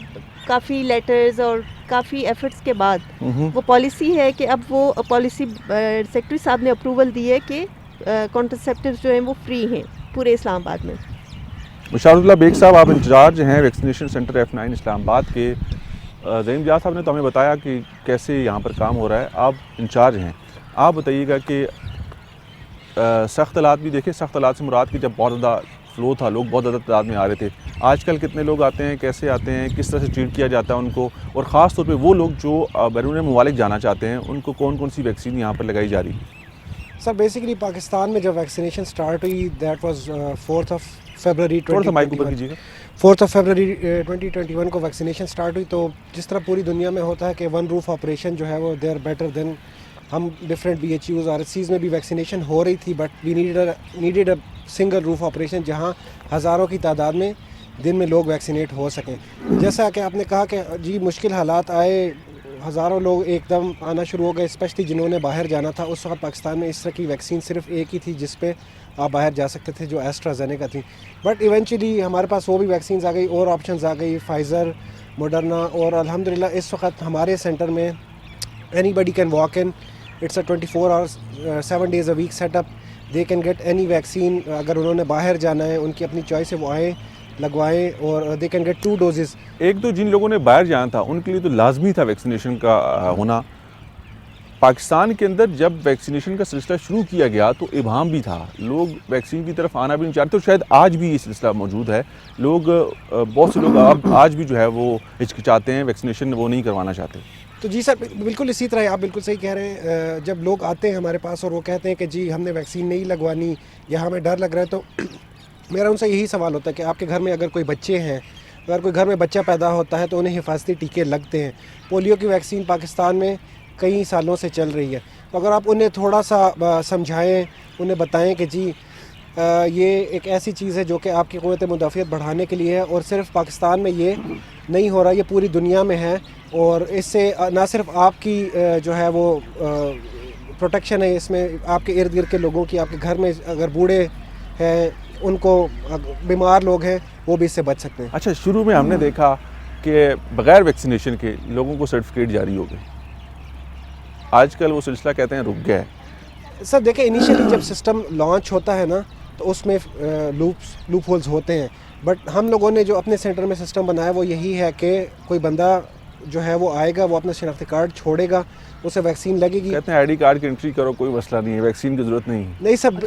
काफ़ी लेटर्स और काफ़ी एफर्ट्स के बाद वो पॉलिसी है कि अब वो पॉलिसी सेक्रेटरी साहब ने अप्रूवल दी है कि कॉन्ट्रासेप्टिव्स जो हैं वो फ्री हैं पूरे इस्लामाबाद में। मुशारुल्लाह बेग साहब, आप इंचार्ज हैं वैक्सीनेशन सेंटर F9 इस्लामाबाद के। ज़हीम दियाद साहब ने तो हमें बताया कि कैसे यहाँ पर काम हो रहा है, आप इंचार्ज हैं। आप बताइएगा कि सख्त हालात भी देखे, सख्त हालात से मुराद की जब बहुत ज़्यादा फ्लो था, लोग बहुत ज़्यादा तादाद में आ रहे थे, आजकल कितने लोग आते हैं, कैसे आते हैं, किस तरह से ट्रीट किया जाता है उनको, और ख़ास तौर पे वो लोग जो बैरून मुमालिक जाना चाहते हैं उनको कौन कौन सी वैक्सीन यहाँ पर लगाई जा रही है? सर बेसिकली पाकिस्तान में जब वैक्सीनेशन स्टार्ट हुई that was 4th of February थोड़ा सा माइक ऊपर 2021। कीजिएगा। 4th of February 2021 को वैक्सीनेशन स्टार्ट हुई। तो जिस तरह पूरी दुनिया में होता है कि वन रूफ ऑपरेशन जो है वो दे आर बेटर देन, हम डिफरेंट BHUs RHCs में भी वैक्सीनेशन हो रही थी, but we needed a single roof operation जहां हज़ारों की तादाद में दिन में लोग वैक्सीनेट हो सकें। जैसा कि आपने कहा कि जी मुश्किल हालात आए, हज़ारों लोग एकदम आना शुरू हो गए, स्पेशली जिन्होंने बाहर जाना था। उस वक्त पाकिस्तान में इस तरह की वैक्सीन सिर्फ एक ही थी जिस पे आप बाहर जा सकते थे, जो एस्ट्राजेनेका थी। बट इवेंचुअली हमारे पास वो भी वैक्सीन आ गई और ऑप्शंस आ गई, फाइज़र, मॉडर्ना, और अल्हम्दुलिल्लाह इस वक्त हमारे सेंटर में anybody can walk in, it's a 24 hours 7 days a week setup. They can get any vaccine, अगर उन्होंने बाहर जाना है उनकी अपनी चॉइस है, वो आएँ लगवाएं, और दे कैन गेट 2 doses। एक तो जिन लोगों ने बाहर जाना था उनके लिए तो लाजमी था वैक्सीनेशन का होना। पाकिस्तान के अंदर जब वैक्सीनेशन का सिलसिला शुरू किया गया तो इबाम भी था, लोग वैक्सीन की तरफ आना भी नहीं चाहते, तो शायद आज भी ये सिलसिला मौजूद है। लोग बहुत से लोग अब आज भी जो है वो हिचकिचाते हैं, वैक्सीनेशन वो नहीं करवाना चाहते। तो जी सर बिल्कुल इसी तरह आप बिल्कुल सही कह रहे हैं। जब लोग आते हैं हमारे पास और वो कहते हैं कि जी हमने वैक्सीन नहीं लगवानी या हमें डर लग रहा है, तो मेरा उनसे यही सवाल होता है कि आपके घर में अगर कोई बच्चे हैं, अगर कोई घर में बच्चा पैदा होता है तो उन्हें हिफाजती टीके लगते हैं। पोलियो की वैक्सीन पाकिस्तान में कई सालों से चल रही है, तो अगर आप उन्हें थोड़ा सा समझाएं, उन्हें बताएं कि जी ये एक ऐसी चीज़ है जो कि आपकी क़ुव्वत मुदाफ़ियत बढ़ाने के लिए है, और सिर्फ पाकिस्तान में ये नहीं हो रहा, ये पूरी दुनिया में है। और इससे ना सिर्फ आपकी जो है वो प्रोटेक्शन है, इसमें आपके इर्द गिर्द के लोगों की, आपके घर में अगर बूढ़े हैं, उनको बीमार लोग हैं, वो भी इससे बच सकते हैं। अच्छा, शुरू में हमने देखा कि बग़ैर वैक्सीनेशन के लोगों को सर्टिफिकेट जारी हो गए, आजकल वो सिलसिला कहते हैं रुक गया है। सर देखिए, इनिशियली जब सिस्टम लॉन्च होता है ना तो उसमें लूप होल्स होते हैं, बट हम लोगों ने जो अपने सेंटर में सिस्टम बनाया वो यही है कि कोई बंदा जो है वो आएगा, वो अपना शनाख्ती कार्ड छोड़ेगा, उसे वैक्सीन लगेगी। कहते हैं ID कार्ड की एंट्री करो, कोई मसला नहीं है, वैक्सीन की ज़रूरत नहीं है। नहीं सब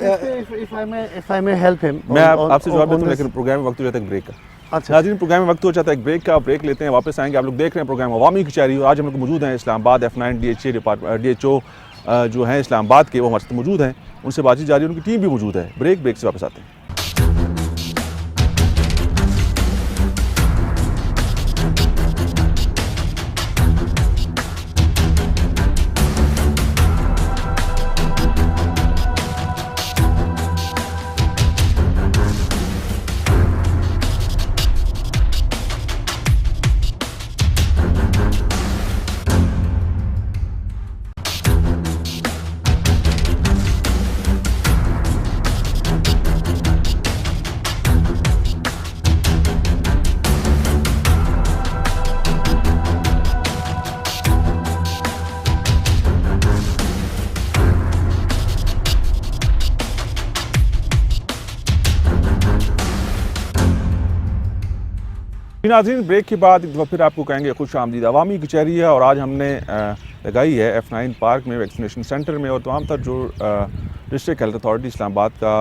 if I may help him, मैं आपसे जवाब देता हूँ, लेकिन प्रोग्राम में वक्त हो जाता है ब्रेक का। अच्छा, नाज़रीन, प्रोग्राम में वक्त हो जाता है एक ब्रेक का, ब्रेक लेते हैं, वापस आएंगे। आप लोग देख रहे हैं प्रोग्राम अवामी कचहरी, और आज हम लोग मौजूद हैं इस्लामाबाद F9 DHO जो हैं इस्लामाबाद के, वो हमारे साथ मौजूद हैं, उनसे बातचीत जारी है, उनकी टीम भी मौजूद है। ब्रेक से वापस आते हैं। नाज़रीन, ब्रेक के बाद एक दफ़ा फिर आपको कहेंगे खुश आमदीद। अवामी कचहरी है और आज हमने लगाई है F9 पार्क में, वैक्सीनेशन सेंटर में, और तमाम तर जो डिस्ट्रिक्ट हेल्थ अथॉरिटी इस्लामाबाद का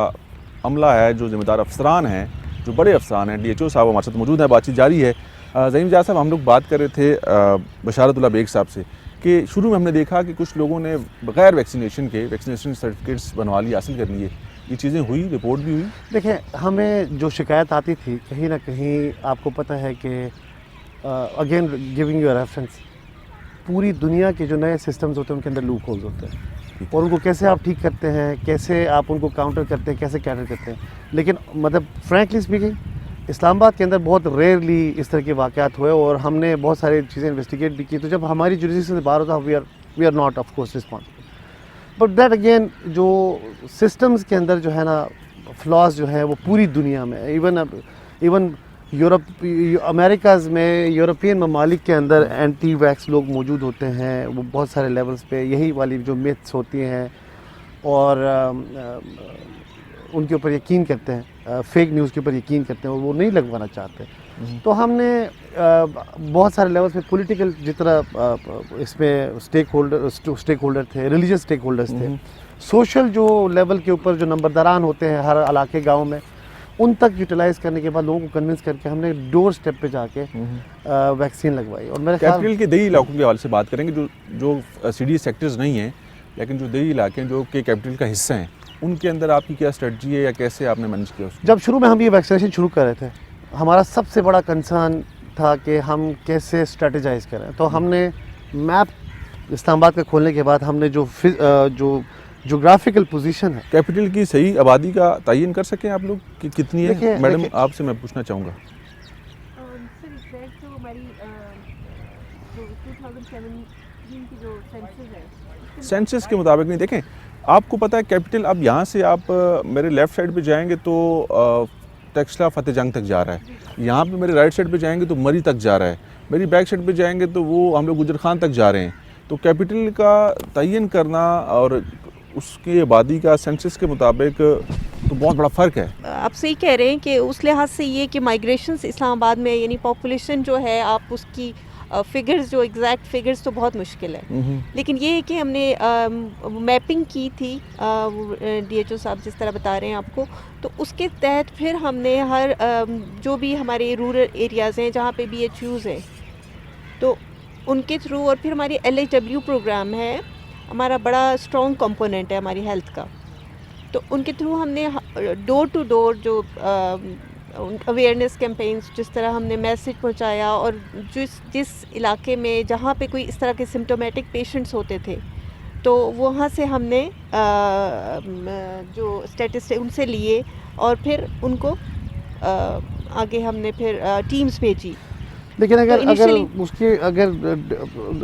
अमला है, जो ज़िम्मेदार अफसरान हैं, जो बड़े अफसरान हैं, DHO साहब हमारे साथ मौजूद हैं। बातचीत जारी है। ज़हीम जाज़ साहब, हम लोग बात कर रहे थे बशारतुल्लाह बेग साहब से कि शुरू में हमने देखा कि कुछ लोगों ने बग़ैर वैक्सीनेशन के वैक्सीनेशन सर्टिफिकेट्स बनवा लिए, हासिल कर लिए। ये चीज़ें हुई, रिपोर्ट भी हुई? देखिए, हमें जो शिकायत आती थी, कहीं ना कहीं आपको पता है कि अगेन गिविंग यू रेफरेंस, पूरी दुनिया के जो नए सिस्टम्स होते हैं उनके अंदर लूप होल्स होते हैं, और उनको कैसे आप ठीक करते हैं, कैसे आप उनको काउंटर करते हैं, कैसे कैटर करते हैं। लेकिन मतलब फ्रैंकली स्पीकिंग, इस्लामाबाद के अंदर बहुत रेयरली इस तरह के वाक़यात हुए, और हमने बहुत सारी चीज़ें इन्वेस्टिगेट भी की। तो जब हमारी जुरिस्डिक्शन से बाहर होता, we are not of course responsible. But that again, जो सिस्टम्स के अंदर जो है ना फ्लॉज जो है वो पूरी दुनिया में, इवन यूरोप, अमेरिकाज़ में, यूरोपियन ममालिक के अंदर एंटी वैक्स लोग मौजूद होते हैं, वो बहुत सारे लेवल्स पे यही वाली जो मिथ्स होती हैं और उनके ऊपर यकीन करते हैं, फेक न्यूज़ के ऊपर यकीन करते हैं, और वो नहीं लगवाना चाहते। तो हमने बहुत सारे लेवल्स पे पॉलिटिकल, जितना इसमें स्टेक होल्डर थे, रिलीजियस स्टेक होल्डर्स थे, सोशल जो लेवल के ऊपर जो नंबरदारान होते हैं हर इलाके गांव में, उन तक यूटिलाइज़ करने के बाद लोगों को कन्विंस करके हमने डोर स्टेप पे जाके वैक्सीन लगवाई। और मेरे ख्याल कैपिटल के देही इलाकों के हवाले से बात करेंगे, जो सीडीएस सेक्टर्स नहीं हैं, लेकिन जो देही इलाके हैं जो कि कैपिटल का हिस्सा हैं, उनके अंदर आपकी क्या स्ट्रेटजी है या कैसे आपने मैनेज किया उसको? जब शुरू में हम ये वैक्सीनेशन शुरू कर रहे थे, हमारा सबसे बड़ा कंसर्न था कि हम कैसे स्ट्रेटजाइज करें। तो हमने मैप इस्लामाबाद का खोलने के बाद हमने जो जोग्राफिकल पोजीशन है, कैपिटल की सही आबादी का तयन कर सकें आप लोग कि कितनी है? मैडम, आपसे मैं पूछना चाहूँगा। सर, एग्जैक्ट जो हमारी जो 2017 की जो सेंसस है, सेंसस के मुताबिक नहीं, देखें आपको पता है कैपिटल, अब यहाँ से आप मेरे लेफ़्ट साइड पे जाएंगे तो टक्सला फतेह जंग तक जा रहा है, यहाँ पे मेरे राइट साइड पे जाएंगे तो मरी तक जा रहा है, मेरी बैक साइड पे जाएंगे तो वो हम लोग गुजर खान तक जा रहे हैं। तो कैपिटल का तयन करना और उसकी आबादी का सेंसस के मुताबिक तो बहुत बड़ा फ़र्क है। आप सही कह रहे हैं कि उस लिहाज से ये कि माइग्रेशंस इस्लामाबाद में, यानी पॉपुलेशन जो है, आप उसकी फिगर्स, जो एग्जैक्ट फिगर्स, तो बहुत मुश्किल है। लेकिन ये है कि हमने मैपिंग की थी, DHO साहब जिस तरह बता रहे हैं आपको, तो उसके तहत फिर हमने हर जो भी हमारे रूरल एरियाज़ हैं जहाँ पे BHUs हैं, तो उनके थ्रू, और फिर हमारी LHW प्रोग्राम है, हमारा बड़ा स्ट्रॉन्ग कंपोनेंट है हमारी हेल्थ का, तो उनके थ्रू हमने डोर टू डोर जो अवेयरनेस कैंपेन्स, जिस तरह हमने मैसेज पहुंचाया, और जिस इलाके में जहाँ पे कोई इस तरह के सिम्टोमेटिक पेशेंट्स होते थे, तो वहाँ से हमने जो स्टैटिस्टिक्स उनसे लिए, और फिर उनको आगे हमने फिर टीम्स भेजी। लेकिन अगर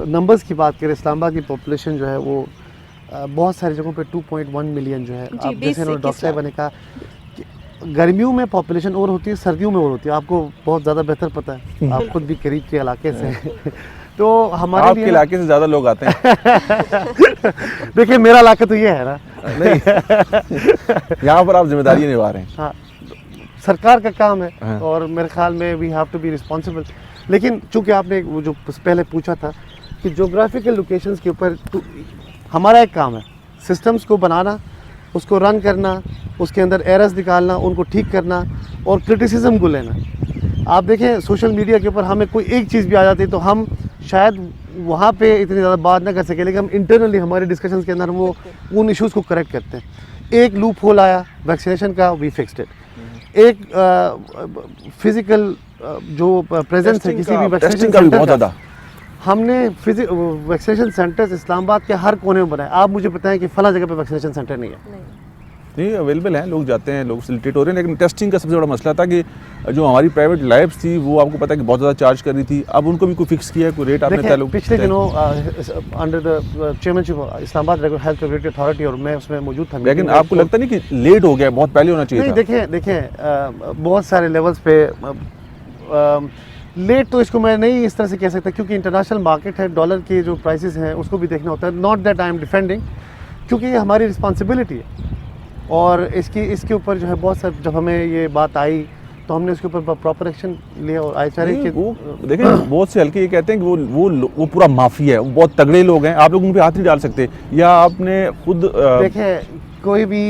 नंबर्स की बात करें, इस्लामाबाद की पॉपुलेशन जो है वो बहुत सारी जगहों पे 2.1 मिलियन जो है, आप जैसे डॉक्टर साहब ने कहा, गर्मियों में पॉपुलेशन और होती है, सर्दियों में और होती है। आपको बहुत ज़्यादा बेहतर पता है, आप खुद भी करीब के इलाके से हैं। तो हमारे आपके इलाके से ज़्यादा लोग आते हैं। देखिए, मेरा इलाका तो ये है ना, नहीं यहाँ पर आप जिम्मेदारी निभा रहे हैं। हाँ, सरकार का काम है, और मेरे ख्याल में we have to be responsible. लेकिन चूँकि आपने वो जो पहले पूछा था कि जोग्राफिकल लोकेशंस के ऊपर, हमारा एक काम है सिस्टम्स को बनाना, उसको रन करना, उसके अंदर एरर्स निकालना, उनको ठीक करना, और क्रिटिसिज्म को लेना। आप देखें, सोशल मीडिया के ऊपर हमें कोई एक चीज़ भी आ जाती है तो हम शायद वहाँ पे इतनी ज़्यादा बात ना कर सके, लेकिन हम इंटरनली हमारे डिस्कशंस के अंदर हम वो उन इश्यूज़ को करेक्ट करते हैं। एक लूप होल आया वैक्सीनेशन का, वी फिक्स्ड इट। एक फिजिकल जो प्रेजेंस है किसी भी टेस्टिंग का भी बहुत ज़्यादा हमने वैक्सीनेशन सेंटर्स इस्लामाबाद के हर कोने में बनाए। आप मुझे बताएं कि फला जगह पे वैक्सीनेशन सेंटर नहीं है। नहीं अवेलेबल हैं, लोग जाते हैं, लोग फैसिलिटेट हो रहे हैं, लेकिन टेस्टिंग का सबसे बड़ा मसला था कि जो हमारी प्राइवेट लैब्स थी वो आपको पता है कि बहुत ज़्यादा चार्ज कर रही थी। अब उनको भी कोई फिक्स किया है, कोई रेट आपने तय पिछले दिनों under the chairmanship Islamabad health regulatory authority और मैं उसमें मौजूद था। लेकिन आपको लगता नहीं कि लेट हो गया, बहुत पहले होना चाहिए था? देखें बहुत सारे लेवल्स पे लेट तो इसको मैं नहीं इस तरह से कह सकता, क्योंकि इंटरनेशनल मार्केट है, डॉलर के जो प्राइसेस हैं उसको भी देखना होता है। Not that I am defending, क्योंकि ये हमारी रिस्पॉन्सिबिलिटी है और इसके ऊपर जो है बहुत सारे, जब हमें ये बात आई तो हमने उसके ऊपर प्रॉपर एक्शन लिया। और आचार्य के वो देखें बहुत से हल्के ये कहते हैं कि वो पूरा माफिया है, वो बहुत तगड़े लोग हैं, आप लोग उन पे हाथ नहीं डाल सकते, या आपने खुद देखें कोई भी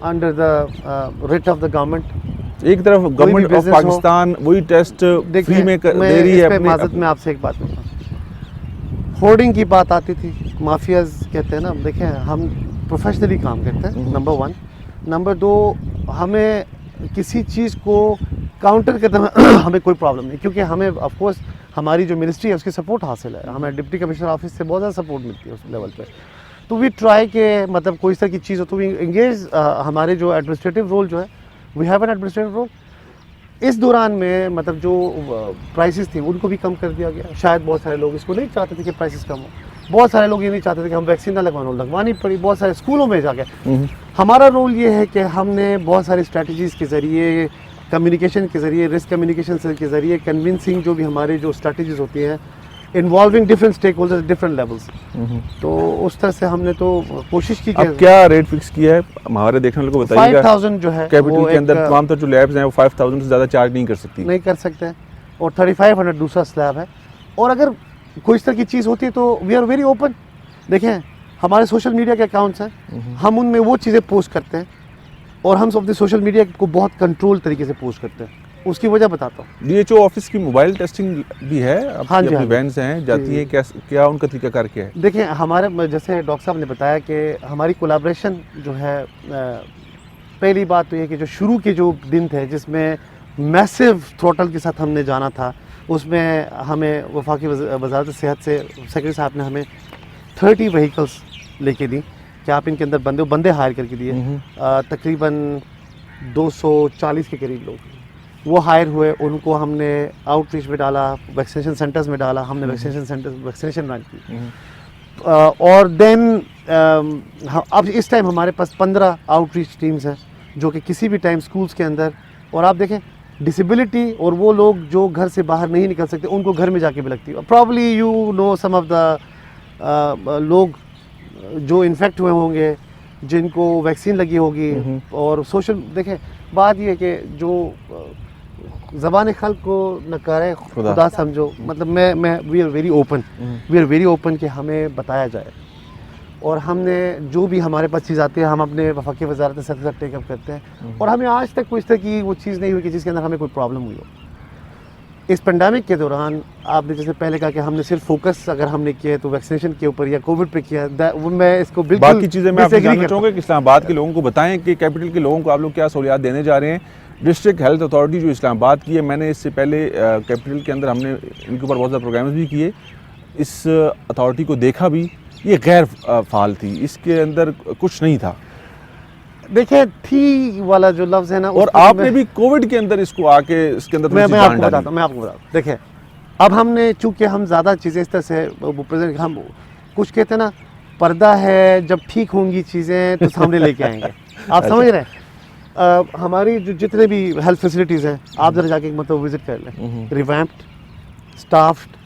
under the rate of the government, एक तरफ गवर्नमेंट ऑफ पाकिस्तान वही टेस्ट फ्री में दे रही है। माजरत में आपसे एक बात कहता हूँ, होर्डिंग की बात आती थी, माफियाज कहते हैं ना। देखें हम प्रोफेशनली काम करते हैं, नंबर 1। नंबर 2, हमें किसी चीज़ को काउंटर करने में हमें कोई प्रॉब्लम नहीं, क्योंकि हमें ऑफ कोर्स हमारी जो मिनिस्ट्री है उसकी सपोर्ट हासिल है, हमें डिप्टी कमिश्नर ऑफिस से बहुत ज़्यादा सपोर्ट मिलती है उस लेवल पे। तो वी ट्राई के मतलब कोई इस तरह की चीज़ हो तो वी एंगेज हमारे जो एडमिनिस्ट्रेटिव रोल जो है, we have an administrative role. इस दौरान में मतलब जो प्राइसेस थी उनको भी कम कर दिया गया। शायद बहुत सारे लोग इसको नहीं चाहते थे कि प्राइसेस कम हो, बहुत सारे लोग ये नहीं चाहते थे कि हम वैक्सीन ना लगवानी पड़ी, बहुत सारे स्कूलों में जाके। हमारा रोल ये है कि हमने बहुत सारी स्ट्रैटेजीज़ के ज़रिए, कम्युनिकेशन के ज़रिए, रिस्क कम्युनिकेशन के ज़रिए, कन्विंसिंग जो भी हमारे जो स्ट्रैटेजीज़ होती हैं, involving different stakeholders different levels, तो उस तरह से हमने तो कोशिश की। अब क्या रेट फिक्स किया है हमारे देखने वालों को बताइएगा? 5000 जो है कैपिटल के अंदर तमाम तो जो लैब्स हैं वो 5000 से ज़्यादा चार्ज नहीं कर सकती, नहीं कर सकते हैं, और 3500 दूसरा स्लैब है। और अगर कोई इस तरह की चीज़ होती है तो वी आर वेरी ओपन। देखें हमारे सोशल मीडिया के अकाउंट्स हैं, हम उनमें वो चीज़ें पोस्ट करते हैं और हम अपने सोशल मीडिया को बहुत कंट्रोल तरीके से पोस्ट करते हैं। उसकी वजह बताता हूँ। DHO ऑफिस की मोबाइल टेस्टिंग भी है, हाँ जी, अपनी वैन्स हैं जाती हैं, क्या उनका तरीकाकार क्या है? देखिए हमारे जैसे डॉक्टर साहब ने बताया कि हमारी कोलैबोरेशन जो है, पहली बात तो ये कि जो शुरू के जो दिन थे जिसमें मैसिव थ्रोटल के साथ हमने जाना था, उसमें हमें वफाकी वजारत सेहत से सेक्रेटरी साहब ने हमें 30 व्हीकल्स लेके दी कि आप इनके अंदर बंदे हायर करके दिए। तकरीबन 240 के करीब लोग वो हायर हुए, उनको हमने आउटरीच में डाला, वैक्सीनेशन सेंटर्स में डाला, हमने वैक्सीनेशन रन की। और देन अब इस टाइम हमारे पास 15 आउटरीच टीम्स हैं जो कि किसी भी टाइम स्कूल्स के अंदर, और आप देखें डिसेबिलिटी और वो लोग जो घर से बाहर नहीं निकल सकते उनको घर में जाके भी लगती है। Probably you know some of the लोग जो इन्फेक्ट हुए होंगे, जिनको वैक्सीन लगी होगी, और सोशल देखें बात ये है कि जो ज़बान खल्क को नकारे खुदा समझो, मतलब मैं वी आर वेरी ओपन कि हमें बताया जाए, और हमने जो भी हमारे पास चीज़ आती है हम अपने वफाकी वजारत से साथ टेकअप करते हैं, और हमें आज तक कोई इस तरह की वो चीज़ नहीं हुई कि जिसके अंदर हमें कोई प्रॉब्लम हुई हो। इस पेंडेमिक के दौरान आपने जैसे पहले कहा कि हमने सिर्फ फोकस अगर हमने किया तो वैक्सीनेशन के ऊपर या कोविड पे किया, मैं इसको बिल्कुल बाकी चीज़ें मैं आपसे जानना चाहूँगा कि इस्लामाबाद के लोगों को बताएं कि कैपिटल के लोगों को आप लोग क्या सहूलियात देने जा रहे हैं। डिस्ट्रिक्ट हेल्थ अथॉरिटी जो इस्लामाबाद की है, मैंने इससे पहले कैपिटल के अंदर हमने इनके ऊपर बहुत सारे प्रोग्राम्स भी किए, इस अथॉरिटी को देखा भी, ये गैर फाल थी, इसके अंदर कुछ नहीं था। देखिए थी वाला जो लफ्ज़ है ना, और आपने भी कोविड के अंदर इसको आके इसके अंदर मैं आपको बताता हूँ। देखिए अब हमने चूँकि हम ज़्यादा चीज़ें इस तरह से प्रेजेंट, हम कुछ कहते हैं ना, पर्दा है, जब ठीक होंगी चीज़ें तो सामने लेके आएंगे। आप समझ रहे हैं? हमारी जो जितने भी हेल्थ फैसिलिटीज़ हैं आप ज़रा जाके मतलब विजिट कर लें, revamped, staffed,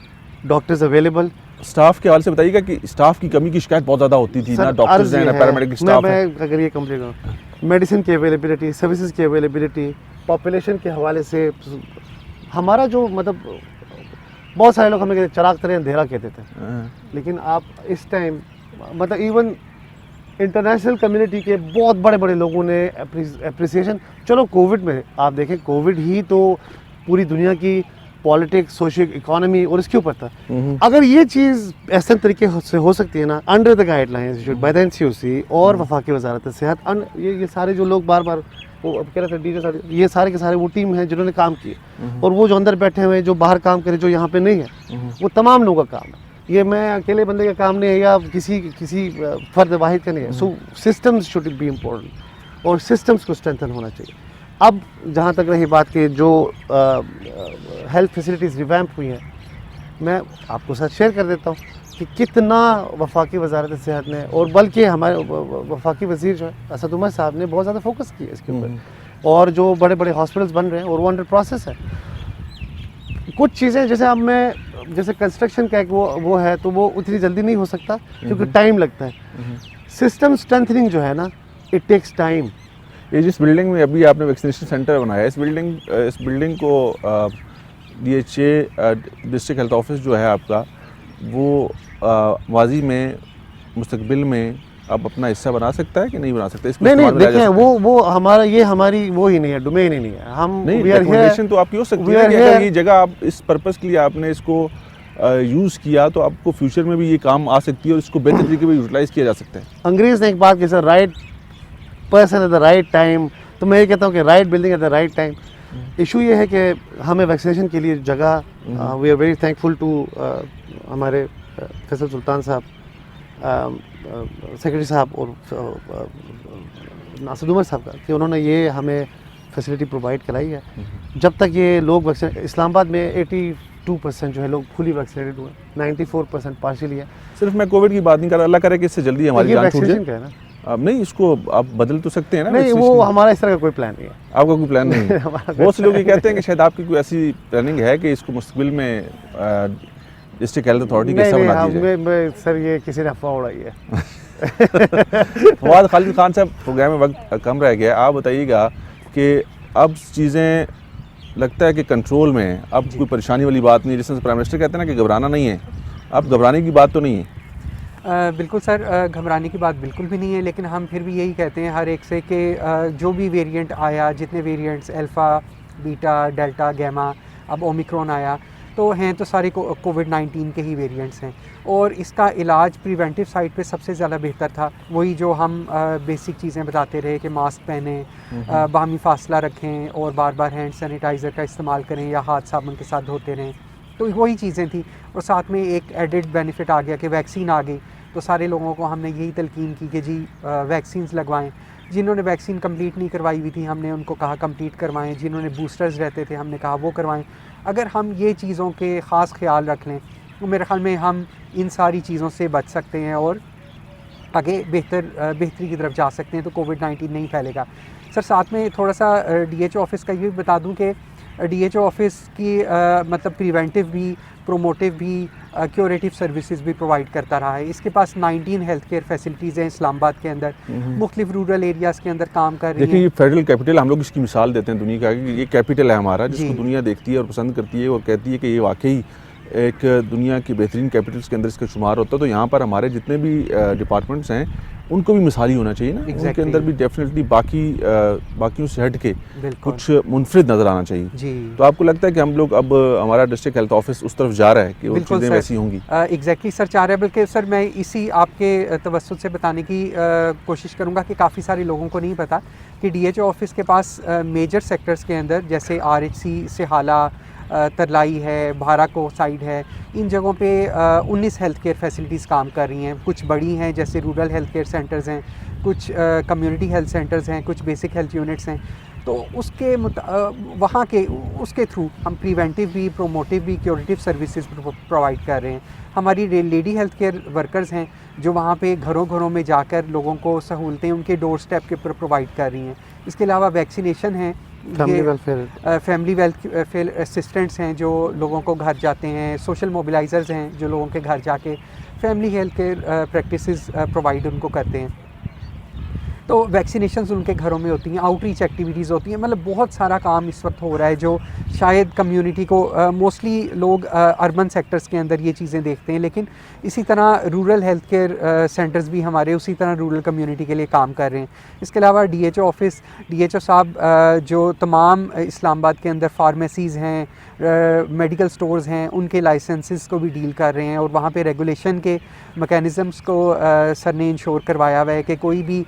doctors available. Staff के हवाले से बताइएगा कि स्टाफ की कमी की शिकायत बहुत ज़्यादा होती थी ना, डॉक्टर्स हैं ना पैरामेडिकल स्टाफ है। मैं अगर ये कंप्लीट करूँ, मेडिसिन की अवेलेबिलिटी, सर्विसेज की अवेलेबिलिटी, पॉपुलेशन के हवाले से हमारा जो मतलब बहुत सारे लोग हमें कहते चराग तरह अंधेरा कहते थे, लेकिन आप इस टाइम मतलब इवन इंटरनेशनल कम्युनिटी के बहुत बड़े बड़े लोगों ने अप्रिसिएशन, चलो कोविड में आप देखें, कोविड ही तो पूरी दुनिया की पॉलिटिक्स, सोशियो इकोनॉमी और इसके ऊपर था। अगर ये चीज़ ऐसे तरीके से हो सकती है ना, under the guidelines by the NCOC और वफाकी वजारत सेहत, ये सारे जो लोग बार बार वो अब कह रहे थे डीजे सारे, ये सारे के सारे वो टीम है जिन्होंने काम किए, और वो जो अंदर बैठे हुए हैं, जो बाहर काम करे, जो यहाँ पे नहीं है, वो तमाम लोगों का काम है। ये मैं अकेले बंदे का काम नहीं है या किसी फर्द वाहिद का नहीं है। सो सिस्टम्स शुड बी इम्पोर्टेंट और सिस्टम्स को स्ट्रेंथन होना चाहिए। अब जहाँ तक रही बात कि जो हेल्थ फैसिलिटीज़ रिवैम्प हुई हैं, मैं आपको साथ शेयर कर देता हूँ कि कितना वफाकी वजारत सेहत ने, और बल्कि हमारे वफाकी वज़ीर जो है असद उमर साहब ने बहुत ज़्यादा फोकस किया इसके ऊपर, और जो बड़े बड़े हॉस्पिटल्स बन रहे हैं और वो अंडर प्रोसेस है। कुछ चीज़ें जैसे कंस्ट्रक्शन का एक वो है, तो वो उतनी जल्दी नहीं हो सकता क्योंकि टाइम लगता है। सिस्टम स्ट्रेंथनिंग जो है ना, इट टेक्स टाइम। ये जिस बिल्डिंग में अभी आपने वैक्सीनेशन सेंटर बनाया है, इस बिल्डिंग को DHA डिस्ट्रिक्ट हेल्थ ऑफिस जो है आपका, वो माजी में मुस्तकबिल में अब अपना हिस्सा बना सकता है कि नहीं बना सकता? नहीं देखें, वो हमारा ये हमारी वो ही नहीं है, डोमेन ही नहीं है। हम नहीं, रिकमेंडेशन तो आपकी हो सकती है कि अगर ये जगह आप इस पर्पस के लिए आपने इसको यूज़ किया तो आपको फ्यूचर में भी ये काम आ सकती है और इसको बेहतर तरीके से यूटिलाइज़ किया जा सकता है। अंग्रेज़ ने एक बात की, sir, right person at the right time. तो मैं ये कहता हूँ कि right building at the right time. Issue ये है कि हमें वैक्सीनेशन के लिए जगह, we are very thankful to हमारे फैसल सुल्तान साहब, सेक्रेटरी साहब और असद उमर साहब का, कि उन्होंने ये हमें फैसिलिटी प्रोवाइड कराई है। जब तक ये लोग इस्लामाबाद में 82% जो है लोग फुली वैक्सीनेटेड हुए, 94% पार्शियली है। सिर्फ मैं कोविड की बात नहीं कर रहा, अल्लाह करे कि इससे जल्दी हमारी जान छूट जाए। का है ना, अब नहीं, इसको आप बदल तो सकते हैं ना? नहीं, वो हमारा इस तरह का कोई प्लान नहीं है। आपका कोई प्लान नहीं है? बहुत से लोग ये कहते हैं कि शायद आपकी कोई ऐसी प्लानिंग है कि इसको मुस्तकबिल में डिस्ट्रिक्ट हेल्थ अथॉरिटी के हिस्सा बना दिया जाए। सर, ये किसी ने अफवाह उड़ाई है। फवाद खालिद खान साहब, प्रोग्राम में वक्त कम रह गया, आप बताइएगा कि अब चीज़ें लगता है कि कंट्रोल में है, अब कोई परेशानी वाली बात नहीं है। जिस तरह प्राइम मिनिस्टर कहते हैं ना कि घबराना नहीं है, अब घबराने की बात तो नहीं है। बिल्कुल सर, घबराने की बात बिल्कुल भी नहीं है, लेकिन हम फिर भी यही कहते हैं हर एक से कि जो भी वेरिएंट आया, जितने variants alpha, beta, delta, gamma, अब ओमिक्रॉन आया, तो हैं तो सारे कोविड-19 के ही वेरिएंट्स हैं। और इसका इलाज प्रिवेंटिव साइड पे सबसे ज़्यादा बेहतर था, वही जो हम बेसिक चीज़ें बताते रहे कि मास्क पहने, बाहमी फासला रखें और बार बार हैंड सैनिटाइज़र का इस्तेमाल करें या हाथ साबुन के साथ धोते रहें। तो वही चीज़ें थी, और साथ में एक एडिड बेनिफिट आ गया कि वैक्सीन आ गई, तो सारे लोगों को हमने यही तलकीन की कि जी वैक्सीन्स लगवाएं। जिन्होंने वैक्सीन कंप्लीट नहीं करवाई हुई थी, हमने उनको कहा कंप्लीट करवाएं। जिन्होंने बूस्टर्स रहते थे, हमने कहा वो करवाएं। अगर हम ये चीज़ों के ख़ास ख्याल रख लें तो मेरे ख़्याल में हम इन सारी चीज़ों से बच सकते हैं और आगे बेहतरी की तरफ जा सकते हैं, तो कोविड-19 नहीं फैलेगा। सर, साथ में थोड़ा सा DHO ऑफिस का ये बता दूं कि DHO ऑफिस की मतलब प्रिवेंटिव भी, प्रोमोटिव भी, क्यूरेटिव सर्विसेज भी प्रोवाइड करता रहा है। इसके पास 19 हेल्थ केयर फैसिलिटीज़ हैं इस्लामाबाद के अंदर, मुख्तलिफ रूरल एरियाज़ के अंदर काम कर रही हैं। देखिए, ये फेडरल कैपिटल, हम लोग इसकी मिसाल देते हैं दुनिया का कि ये कैपिटल है हमारा, जिसको दुनिया देखती है और पसंद करती है और कहती है कि ये वाकई एक दुनिया की बेहतरीन कैपिटल्स के अंदर इसका शुमार होता है। तो यहाँ पर हमारे जितने भी डिपार्टमेंट्स हैं उनको भी मिसाली होना चाहिए ना। उनके अंदर भी डेफिनेटली बाकियों से हट के कुछ मुनफरिद नज़र आना चाहिए जी। तो आपको लगता है कि हम लोग अब हमारा डिस्ट्रिक्ट हेल्थ ऑफिस उस तरफ जा रहा है कि वो चीज़ें वैसी होंगी? एग्जैक्टली सर, चाह रहे हैं। बल्कि सर, मैं इसी आपके तवज्जुह से बताने की कोशिश करूँगा कि काफ़ी सारे लोगों को नहीं पता कि DHO ऑफिस के पास मेजर सेक्टर्स के अंदर जैसे RHC, सिहाला, तरलाई है, भाराको साइड है, इन जगहों पे 19 हेल्थ केयर फैसिलिटीज़ काम कर रही हैं। कुछ बड़ी हैं जैसे रूरल हेल्थ केयर सेंटर्स हैं, कुछ कम्युनिटी हेल्थ सेंटर्स हैं, कुछ बेसिक हेल्थ यूनिट्स हैं। तो वहाँ के उसके थ्रू हम प्रिवेंटिव भी, प्रोमोटिव भी, क्यूरेटिव सर्विसेज प्रोवाइड कर रहे हैं। हमारी लेडी हेल्थ केयर वर्कर्स हैं जो वहाँ पे घरों में जाकर लोगों को सहूलतें उनके डोर स्टेप के ऊपर प्रोवाइड कर रही हैं। इसके अलावा वैक्सीनेशन है, फैमिली वेलफेयर असिस्टेंट्स हैं जो लोगों को घर जाते हैं, सोशल मोबिलाइजर्स हैं जो लोगों के घर जाके family health care practices provide उनको करते हैं। तो वैक्सीनेशंस उनके घरों में होती हैं, आउटरीच एक्टिविटीज़ होती हैं। मतलब बहुत सारा काम इस वक्त हो रहा है जो शायद कम्युनिटी को मोस्टली लोग अर्बन सेक्टर्स के अंदर ये चीज़ें देखते हैं, लेकिन इसी तरह रूरल हेल्थ केयर सेंटर्स भी हमारे उसी तरह रूरल कम्युनिटी के लिए काम कर रहे हैं। इसके अलावा DHO ऑफिस, DHO साहब जो तमाम इस्लामाबाद के अंदर फार्मेसीज़ हैं, मेडिकल स्टोर्स हैं उनके लाइसेंसेस को भी डील कर रहे हैं, और वहाँ पे रेगुलेशन के मैकेनिज़म्स को सर ने इंश्योर करवाया हुआ है कि कोई भी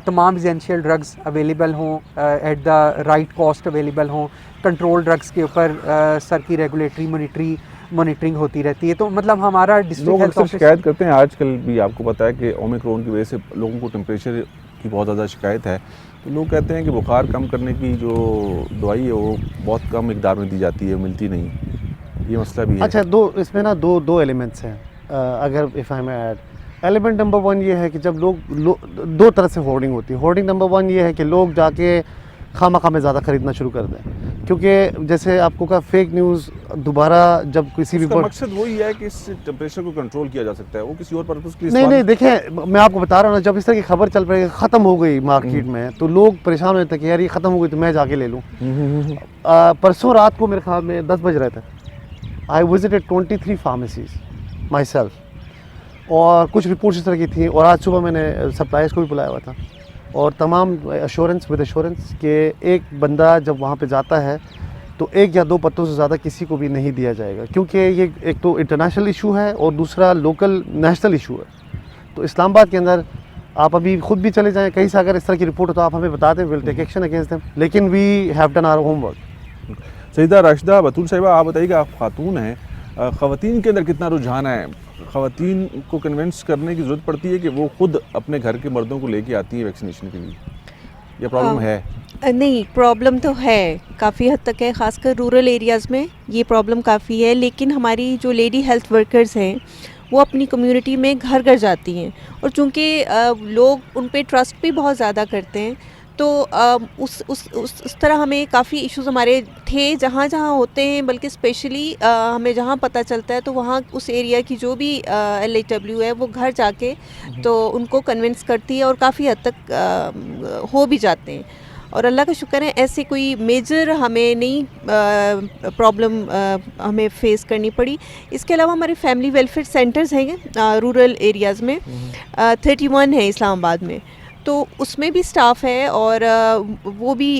तमाम एसेंशियल ड्रग्स अवेलेबल हों, eight the right cost available हों। कंट्रोल ड्रग्स के ऊपर सर की रेगुलेटरी मॉनिटरिंग होती रहती है। तो मतलब हमारा डिस्ट्रिक्ट लोग हेल्थ अक्सर ऑफिस शिकायत करते हैं, आजकल भी आपको पता है कि ओमिक्रॉन की वजह से लोगों को टेम्परेचर की बहुत ज़्यादा शिकायत है, तो लोग कहते हैं कि बुखार कम करने की जो दवाई है वो बहुत कम मिकदार में दी जाती है, मिलती नहीं, ये मसला भी है। अच्छा, इसमें ना दो एलिमेंट्स हैं। अगर if I may add, element number 1 ये है कि जब लोग दो तरह से होर्डिंग होती है। होर्डिंग नंबर 1 ये है कि लोग जाके खामा में ज़्यादा ख़रीदना शुरू कर दें, क्योंकि जैसे आपको का फेक न्यूज़ दोबारा जब किसी भी उसका मकसद वही है कि इस टेम्परेचर को कंट्रोल किया जा सकता है, वो किसी और पर्पज़ के लिए नहीं देखें, मैं आपको बता रहा हूँ ना, जब इस तरह की खबर चल पड़ी ख़त्म हो गई मार्केट में, तो लोग परेशान होते थे कि यार ये ख़त्म हो गई तो मैं जाके ले लूँ। परसों रात को मेरे ख्याल में 10 बज रहे थे, I visited 23 pharmacies my self, और कुछ रिपोर्ट्स इस तरह की थी, और आज सुबह मैंने सप्लायर्स को भी बुलाया हुआ था, और तमाम एश्योरेंस के एक बंदा जब वहाँ पे जाता है तो 1 या 2 पत्तों से ज़्यादा किसी को भी नहीं दिया जाएगा, क्योंकि ये एक तो इंटरनेशनल इशू है और दूसरा लोकल नेशनल इशू है। तो इस्लामाबाद के अंदर आप अभी खुद भी चले जाएं, कहीं से अगर इस तरह की रिपोर्ट हो तो आप हमें बता दें, will take action against them, लेकिन we have done our homework. Saeeda Rashida Batool साहिबा, आप बताइएगा, आप खातून हैं, ख़वातीन के अंदर कितना रुझान है? ख़वातीन को कन्विंस करने की ज़रूरत पड़ती है कि वो खुद अपने घर के मर्दों को लेके आती हैं वैक्सीनेशन के लिए, या प्रॉब्लम है? नहीं, प्रॉब्लम तो है, काफ़ी हद तक है, ख़ासकर रूरल एरियाज़ में ये प्रॉब्लम काफ़ी है। लेकिन हमारी जो लेडी हेल्थ वर्कर्स हैं वो अपनी कम्युनिटी में घर घर जाती हैं, और चूँकि लोग उन पे ट्रस्ट भी बहुत ज़्यादा करते हैं, तो उस तरह हमें काफ़ी इश्यूज़ हमारे थे जहाँ जहाँ होते हैं, बल्कि स्पेशली हमें जहाँ पता चलता है तो वहाँ उस एरिया की जो भी LHW है वो घर जाके तो उनको कन्विंस करती है, और काफ़ी हद तक हो भी जाते हैं। और अल्लाह का शुक्र है, ऐसे कोई मेजर हमें नहीं प्रॉब्लम हमें फेस करनी पड़ी। इसके अलावा हमारे फैमिली वेलफेयर सेंटर्स हैं रूरल एरियाज़ में, 31 है इस्लामाबाद में, तो उसमें भी स्टाफ है, और वो भी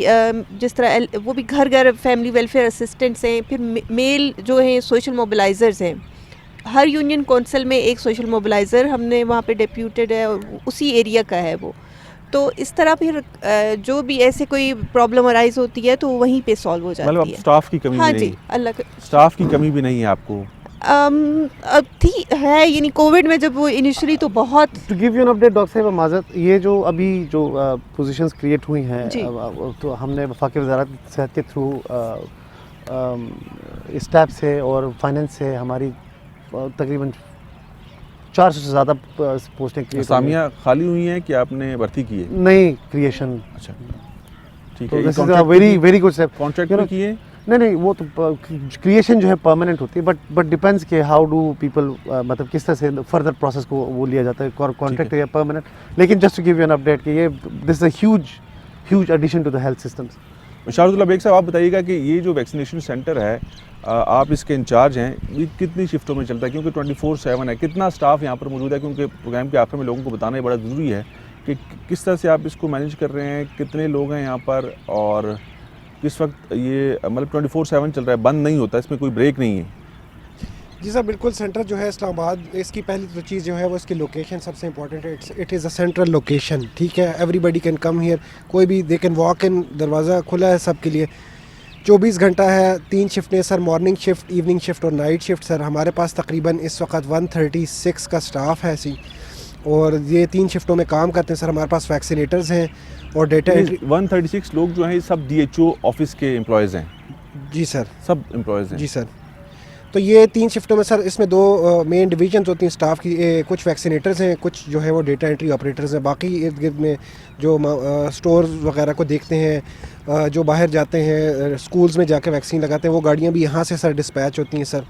जिस तरह वो भी घर घर फैमिली वेलफेयर असिस्टेंट्स हैं, फिर मेल जो हैं सोशल मोबिलाइज़र्स हैं। हर यूनियन कौंसिल में एक सोशल मोबिलाइज़र हमने वहाँ पे डिप्यूटेड है, और उसी एरिया का है वो। तो इस तरह फिर जो भी ऐसे कोई प्रॉब्लम अराइज होती है तो वहीं पे सॉल्व हो जाती मतलब है। स्टाफ की कमी हाँ भी जी, नहीं? अल्लाह का स्टाफ की कमी भी नहीं है आपको? अब थी है, यानी कोविड में जब वो इनिशियली तो बहुत। To give you an update doctor sahib, माजरत, ये जो अभी जो पोजीशंस क्रिएट हुई हैं, जी। तो हमने वफाकी वज़ारत सेहत के थ्रू स्टाफ से और फाइनेंस से हमारी तकरीबन 400 से ज़्यादा पोस्टें क्रिएट असामियाँ खाली हुई हैं कि आपने भर्ती की है? नई क्रिएशन। अच्छा, ठीक तो है। This is a very good step. Contract You भी know, किए? नहीं, वो तो क्रिएशन जो है परमानेंट होती है, बट डिपेंड्स के हाउ डू पीपल, मतलब किस तरह से फर्दर प्रोसेस को वो लिया जाता है, कॉन्ट्रैक्ट या परमानेंट। लेकिन just to give you an update कि ये this is a huge addition to the health systems. Isharatullah Baig साहब, आप बताइएगा कि ये जो वैक्सीनेशन सेंटर है, आप इसके इंचार्ज हैं, ये कितनी शिफ्टों में चलता है? क्योंकि 24/7 है, कितना स्टाफ यहाँ पर मौजूद है? क्योंकि प्रोग्राम के आखिर में लोगों को बताना बड़ा ज़रूरी है कि किस तरह से आप इसको मैनेज कर रहे हैं, कितने लोग हैं यहाँ पर, और किस वक्त ये मतलब 24/7 चल रहा है, बंद नहीं होता, इसमें कोई ब्रेक नहीं है? जी सर, बिल्कुल। सेंटर जो है इस्लामाबाद, इसकी पहली तो चीज़ जो है वो इसकी लोकेशन सबसे इंपॉर्टेंट है। It is a central location, ठीक है। एवरीबडी कैन कम हियर, कोई भी दे कैन वॉक इन, दरवाज़ा खुला है सबके लिए। 24 घंटा है, 3 शिफ्टें sir, morning shift, evening shift और नाइट शिफ्ट। सर हमारे पास तकरीबन इस वक्त 136 का स्टाफ है ऐसी, और ये 3 शिफ्टों में काम करते हैं सर। हमारे पास वैक्सीनेटर्स हैं और डेटा एंट्री। 136 लोग जो हैं, ये सब DHO ऑफिस के एम्प्लॉयज़ हैं? जी सर, सब एम्प्लॉयज़ हैं? जी सर। तो ये 3 शिफ्टों में सर, इसमें 2 मेन डिवीजन्स होती हैं स्टाफ की। कुछ वैक्सीनेटर्स हैं, कुछ जो है वो डेटा एंट्री ऑपरेटर्स हैं। बाकी इर्द गिर्द में जो स्टोर्स वगैरह को देखते हैं, जो बाहर जाते हैं स्कूल्स में जाके वैक्सीन लगाते हैं, वो गाड़ियाँ भी यहाँ से सर डिस्पैच होती हैं सर।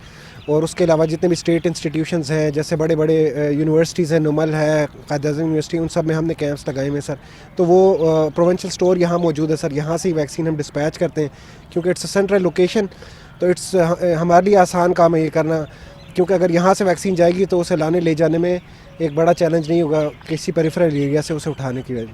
और उसके अलावा जितने भी स्टेट इंस्टीट्यूशंस हैं, जैसे बड़े बड़े यूनिवर्सिटीज़ हैं, नुमल है, कायद-ए-आज़म यूनिवर्सिटी, उन सब में हमने कैंप्स लगाए हुए हैं सर। तो वो प्रोविंशियल स्टोर यहाँ मौजूद है सर, यहाँ से ही वैक्सीन हम डिस्पैच करते हैं, क्योंकि इट्स अ सेंट्रल लोकेशन। तो इट्स हमारे लिए आसान काम है ये करना, क्योंकि अगर यहाँ से वैक्सीन जाएगी तो उसे लाने ले जाने में एक बड़ा चैलेंज नहीं होगा किसी पेरिफेरल एरिया से उसे उठाने की वजह।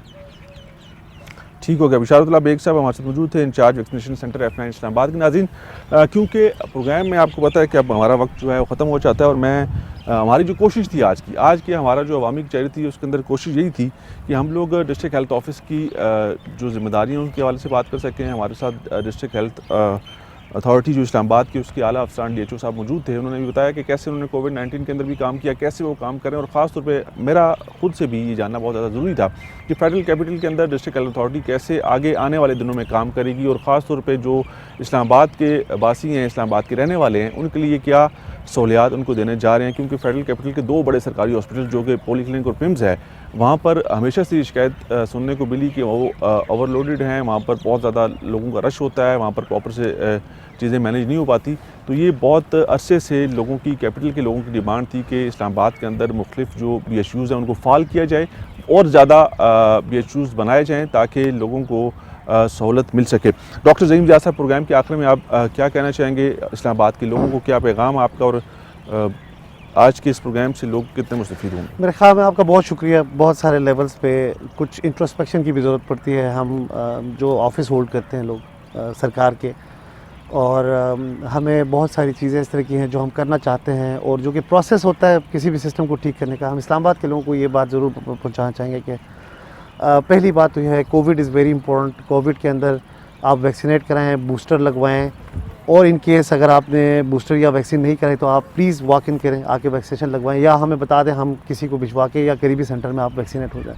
ठीक हो गया। बिशारतुल्लाह बेग साहब हमारे साथ मौजूद थे, in charge vaccination centre F9 Islamabad के। नाज़रीन, क्योंकि प्रोग्राम में आपको पता है कि अब हमारा वक्त जो है वो ख़त्म हो जाता है, और मैं हमारी जो कोशिश थी आज की हमारा जो अवामी कचहरी थी उसके अंदर कोशिश यही थी कि हम लोग डिस्ट्रिक्ट हेल्थ ऑफिस की जो ज़िम्मेदारियाँ उनके हवाले से बात कर सकें। हमारे साथ डिस्ट्रिक्ट हेल्थ अथॉरिटी जो इस्लामाबाद की उसके आला अफसरान DHO साहब मौजूद थे। उन्होंने भी बताया कि कैसे उन्होंने कोविड-19 के अंदर भी काम किया, कैसे वो काम करें, और ख़ास तौर पे मेरा खुद से भी ये जानना बहुत ज़्यादा ज़रूरी था कि फेडरल कैपिटल के अंदर डिस्ट्रिक्ट हेल्थ अथॉरिटी कैसे आगे आने वाले दिनों में काम करेगी, और ख़ास तौर पे जो इस्लामाबाद के वासी हैं, इस्लामाबाद के रहने वाले हैं, उनके लिए क्या सहूलियात उनको देने जा रहे हैं। क्योंकि फेडरल कैपिटल के 2 बड़े सरकारी हॉस्पिटल जो कि पॉली क्लिनिक और पिम्स है, वहाँ पर हमेशा से शिकायत सुनने को मिली कि वो ओवरलोडेड हैं, वहाँ पर बहुत ज़्यादा लोगों का रश होता है, वहाँ पर प्रॉपर से चीज़ें मैनेज नहीं हो पाती। तो ये बहुत अरसे से लोगों की, कैपिटल के लोगों की डिमांड थी कि इस्लामाबाद के अंदर मुख्तलिफ जो BHUs हैं उनको फ़ाल किया जाए और ज़्यादा BHUs बनाए जाएँ ताकि लोगों को सहूलत मिल सके। डॉक्टर ज़हीम जियाद साहब, प्रोग्राम के आखिर में आप क्या कहना चाहेंगे इस्लामाबाद के लोगों को, क्या पैगाम आपका, और आज के इस प्रोग्राम से लोग कितने मुस्तफ़ीद होंगे? मेरे ख्याल में आपका बहुत शुक्रिया। बहुत सारे लेवल्स पे कुछ इंट्रोस्पेक्शन की भी ज़रूरत पड़ती है। हम जो ऑफिस होल्ड करते हैं लोग सरकार के, और हमें बहुत सारी चीज़ें इस तरह की हैं जो हम करना चाहते हैं, और जो कि प्रोसेस होता है किसी भी सिस्टम को ठीक करने का। हम इस्लामाबाद के लोगों को ये बात ज़रूर पहुँचाना चाहेंगे कि पहली बात तो यह है, Covid is very important. Covid के अंदर आप वैक्सीनेट कराएं, बूस्टर लगवाएं, और इन केस अगर आपने बूस्टर या वैक्सीन नहीं कराई तो आप प्लीज़ वॉक इन करें, आके वैक्सीनेशन लगवाएं, या हमें बता दें, हम किसी को भिजवा के या करीबी सेंटर में आप वैक्सीनेट हो जाएं।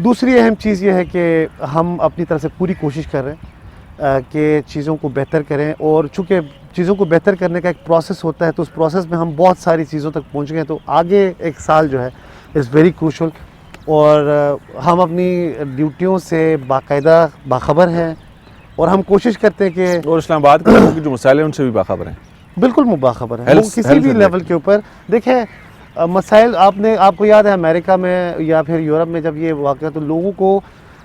दूसरी अहम चीज़ ये है कि हम अपनी तरफ से पूरी कोशिश कर रहे हैं कि चीज़ों को बेहतर करें, और चूँकि चीज़ों को बेहतर करने का एक प्रोसेस होता है, तो उस प्रोसेस में हम बहुत सारी चीज़ों तक पहुँच गए। तो आगे एक साल जो है इज़ वेरी क्रूशल, और हम अपनी ड्यूटियों से बाकायदा बाखबर हैं, और हम कोशिश करते हैं कि, और इस्लामाबाद के लोगों की जो मसाइल हैं उनसे भी बाखबर हैं। बिल्कुल बाखबर है। Health- वो किसी health भी से लेवल के ऊपर देखें मसाइल। आपको याद है अमेरिका में या फिर यूरोप में जब ये वाक़या, तो लोगों को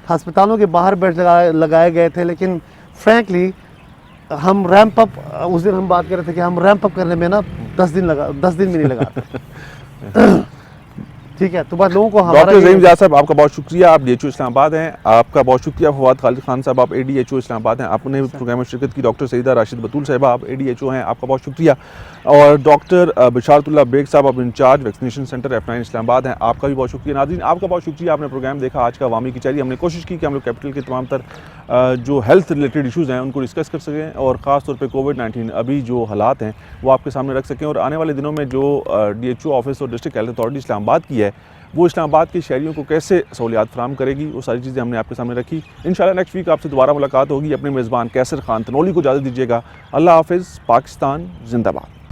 अस्पतालों के बाहर बेड लगाए गए थे, लेकिन फ्रैंकली हम रैंप अप, उस दिन हम बात कर रहे थे कि हम रैंप अप करने में ना 10 दिन भी नहीं लगाते। ठीक है, तो बस लोगों को हमारा डॉक्टर ज़हीम जियाद साहब, आपका बहुत शुक्रिया। आप DHO इस्लामाबाद हैं। आपका बहुत शुक्रिया। फवाद खालिद खान साहब, आप ADHO इस्लामाबाद हैं, आपने प्रोग्राम में शिरकत की। डॉक्टर सईदा राशिद बतूल साहिबा, आप ADHO हैं, आपका बहुत शुक्रिया। और डॉक्टर बिशारतुल्लाह बेग साहब, आप in charge vaccination centre F9 Islamabad हैं, आपका भी बहुत शुक्रिया। नाज़रीन, आपका बहुत शुक्रिया, आपने प्रोग्राम देखा आज का अवामी कचहरी। हमने कोशिश की कि हम लोग कैपिटल के तमाम तर जो हेल्थ रिलेटेड इशूज़ हैं उनको डिस्कस कर सकें, और ख़ास तौर पे कोविड-19 अभी जो हालात हैं वो आपके सामने रख सकें, और आने वाले दिनों में जो DHO ऑफिस और डिस्ट्रिक्ट हेल्थ अथॉरिटी इस्लामाबाद की है वो इस्लामाबाद के शहरियों को कैसे सहूलियात फराहम करेगी, वो सारी चीज़ें हमने आपके सामने रखी। इंशाल्लाह नेक्स्ट वीक आपसे दोबारा मुलाकात होगी। अपने मेज़बान कैसर खान तनोली को इजाज़त दीजिएगा। अल्लाह हाफ़िज़। पाकिस्तान जिंदाबाद।